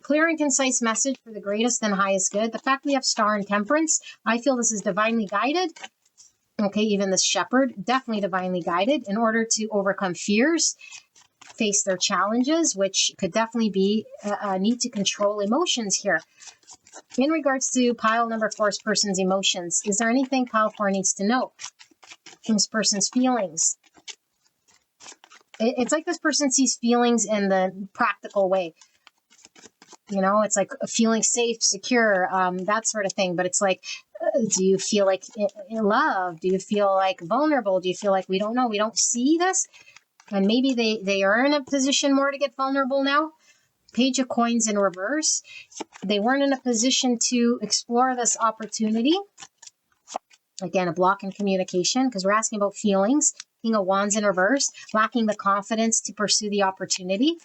Clear and concise message for the greatest and highest good. The fact we have Star and Temperance, I feel this is divinely guided. Okay, even this shepherd, definitely divinely guided in order to overcome fears, face their challenges, which could definitely be a need to control emotions here. In regards to pile number 4's person's emotions, is there anything pile 4 needs to know? This person's feelings. It's like this person sees feelings in the practical way. You know, it's like feeling safe, secure, that sort of thing. But it's like, do you feel like in love? Do you feel like vulnerable? Do you feel like we don't know? We don't see this? And maybe they are in a position more to get vulnerable now. Page of Coins in reverse. They weren't in a position to explore this opportunity. Again, a block in communication because we're asking about feelings. King of Wands in reverse. Lacking the confidence to pursue the opportunity.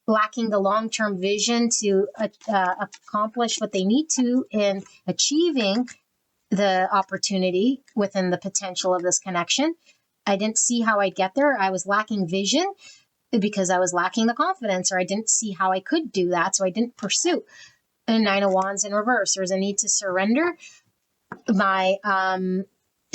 Lacking the long-term vision to accomplish what they need to in achieving the opportunity within the potential of this connection. I didn't see how I'd get there. I was lacking vision because I was lacking the confidence, or I didn't see how I could do that, so I didn't pursue. And 9 of Wands in reverse. There's a need to surrender my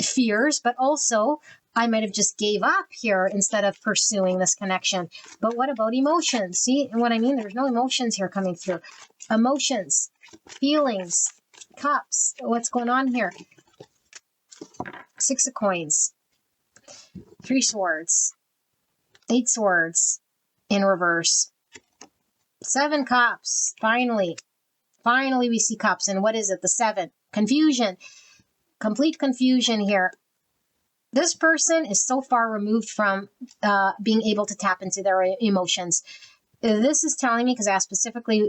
fears, but also I might have just gave up here instead of pursuing this connection. But what about emotions? See what I mean? There's no emotions here coming through. Emotions, feelings, cups. What's going on here? 6 of Coins, 3 Swords, 8 Swords in reverse, 7 Cups. Finally we see cups. And what is it? The 7. Confusion. Complete confusion here. This person is so far removed from being able to tap into their emotions. This is telling me, because I asked specifically,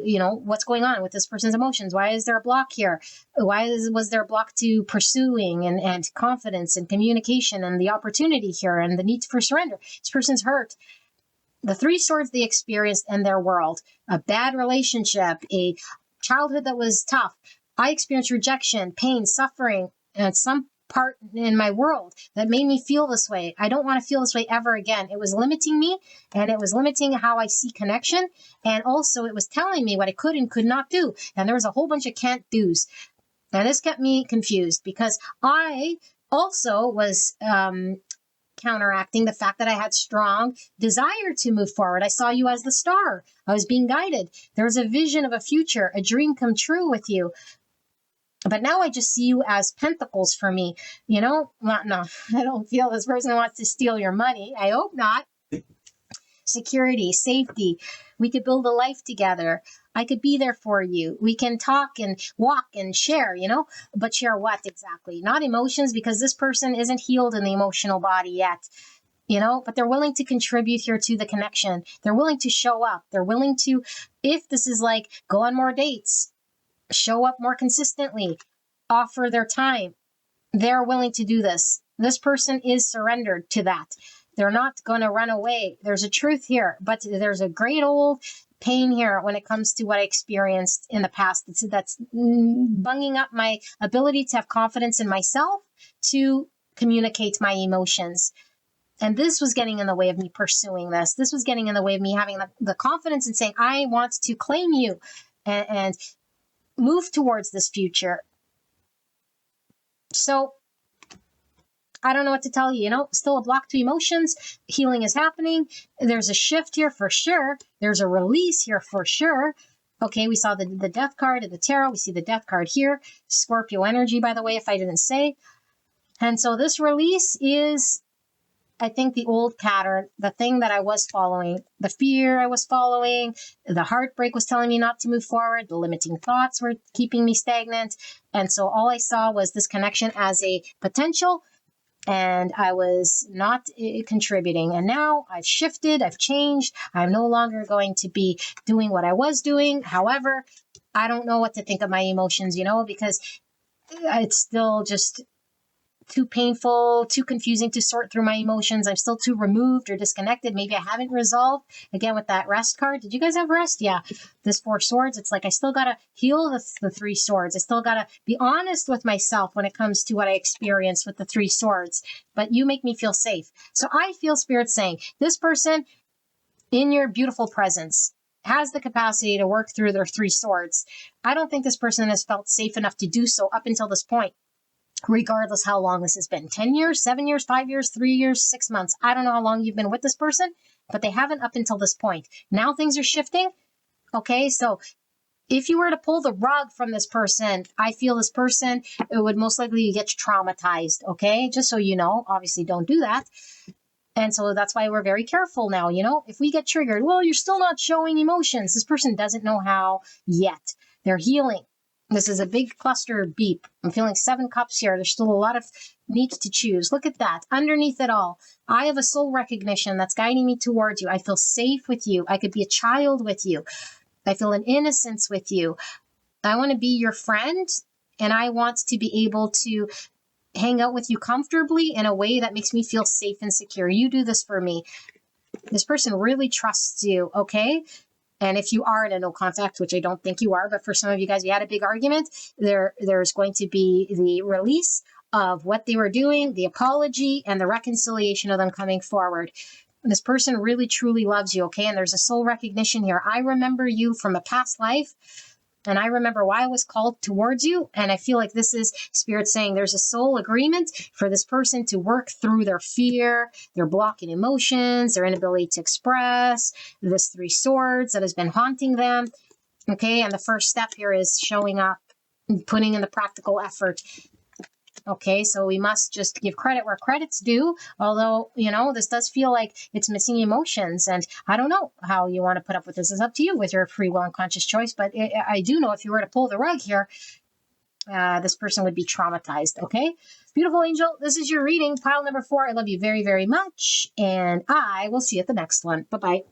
what's going on with this person's emotions? Why is there a block here? Was there a block to pursuing and confidence and communication and the opportunity here and the need for surrender? This person's hurt. The 3 swords they experienced in their world: a bad relationship, a childhood that was tough. I experienced rejection, pain, suffering, and some part in my world that made me feel this way. I don't want to feel this way ever again. It was limiting me, and it was limiting how I see connection. And also it was telling me what I could and could not do. And there was a whole bunch of can't do's. And this kept me confused because I also was counteracting the fact that I had strong desire to move forward. I saw you as the star. I was being guided. There was a vision of a future, a dream come true with you. But now I just see you as pentacles for me. No, I don't feel this person wants to steal your money. I hope not. Security, safety. We could build a life together. I could be there for you. We can talk and walk and share, but share what exactly? Not emotions, because this person isn't healed in the emotional body yet. But they're willing to contribute here to the connection. They're willing to show up. They're willing to, if this is like, go on more dates, show up more consistently, offer their time. They're willing to do this. This person is surrendered to that. They're not going to run away. There's a truth here, but there's a great old pain here when it comes to what I experienced in the past. That's bunging up my ability to have confidence in myself, to communicate my emotions. And this was getting in the way of me pursuing this. This was getting in the way of me having the confidence in saying, I want to claim you and move towards this future. So I don't know what to tell you, still a block to emotions. Healing is happening. There's a shift here for sure. There's a release here for sure. Okay, we saw the death card in the tarot. We see the death card here. Scorpio energy, by the way, if I didn't say. And so this release is, I think, the old pattern, the thing that I was following, the fear I was following, the heartbreak was telling me not to move forward, the limiting thoughts were keeping me stagnant. And so all I saw was this connection as a potential, and I was not contributing. And now I've shifted, I've changed. I'm no longer going to be doing what I was doing. However, I don't know what to think of my emotions, because it's still just too painful, too confusing to sort through my emotions. I'm still too removed or disconnected. Maybe I haven't resolved. Again, with that rest card. Did you guys have rest? Yeah. This 4 swords. It's like I still got to heal the 3 swords. I still got to be honest with myself when it comes to what I experienced with the 3 swords. But you make me feel safe. So I feel Spirit saying, this person in your beautiful presence has the capacity to work through their 3 swords. I don't think this person has felt safe enough to do so up until this point. Regardless how long this has been, 10 years, 7 years, 5 years, 3 years, 6 months. I don't know how long you've been with this person, but they haven't up until this point. Now things are shifting. Okay, so if you were to pull the rug from this person, I feel this person, it would most likely get traumatized. Okay, just so you know, obviously don't do that. And so that's why we're very careful now. If we get triggered, well, you're still not showing emotions. This person doesn't know how yet. They're healing. This is a big cluster beep. I'm feeling 7 cups here. There's still a lot of needs to choose. Look at that. Underneath it all, I have a soul recognition that's guiding me towards you. I feel safe with you. I could be a child with you. I feel an innocence with you. I want to be your friend, and I want to be able to hang out with you comfortably in a way that makes me feel safe and secure. You do this for me. This person really trusts you, okay? And if you are in a no contact, which I don't think you are, but for some of you guys, we had a big argument, there's going to be the release of what they were doing, the apology, and the reconciliation of them coming forward. This person really, truly loves you, okay? And there's a soul recognition here. I remember you from a past life, and I remember why I was called towards you. And I feel like this is Spirit saying there's a soul agreement for this person to work through their fear, their blocking emotions, their inability to express, this 3 swords that has been haunting them. Okay, and the first step here is showing up and putting in the practical effort. Okay, so we must just give credit where credit's due, although, this does feel like it's missing emotions, and I don't know how you want to put up with this. It's up to you with your free will and conscious choice, but I do know if you were to pull the rug here, this person would be traumatized, okay? Beautiful angel, this is your reading, pile number 4. I love you very, very much, and I will see you at the next one. Bye-bye.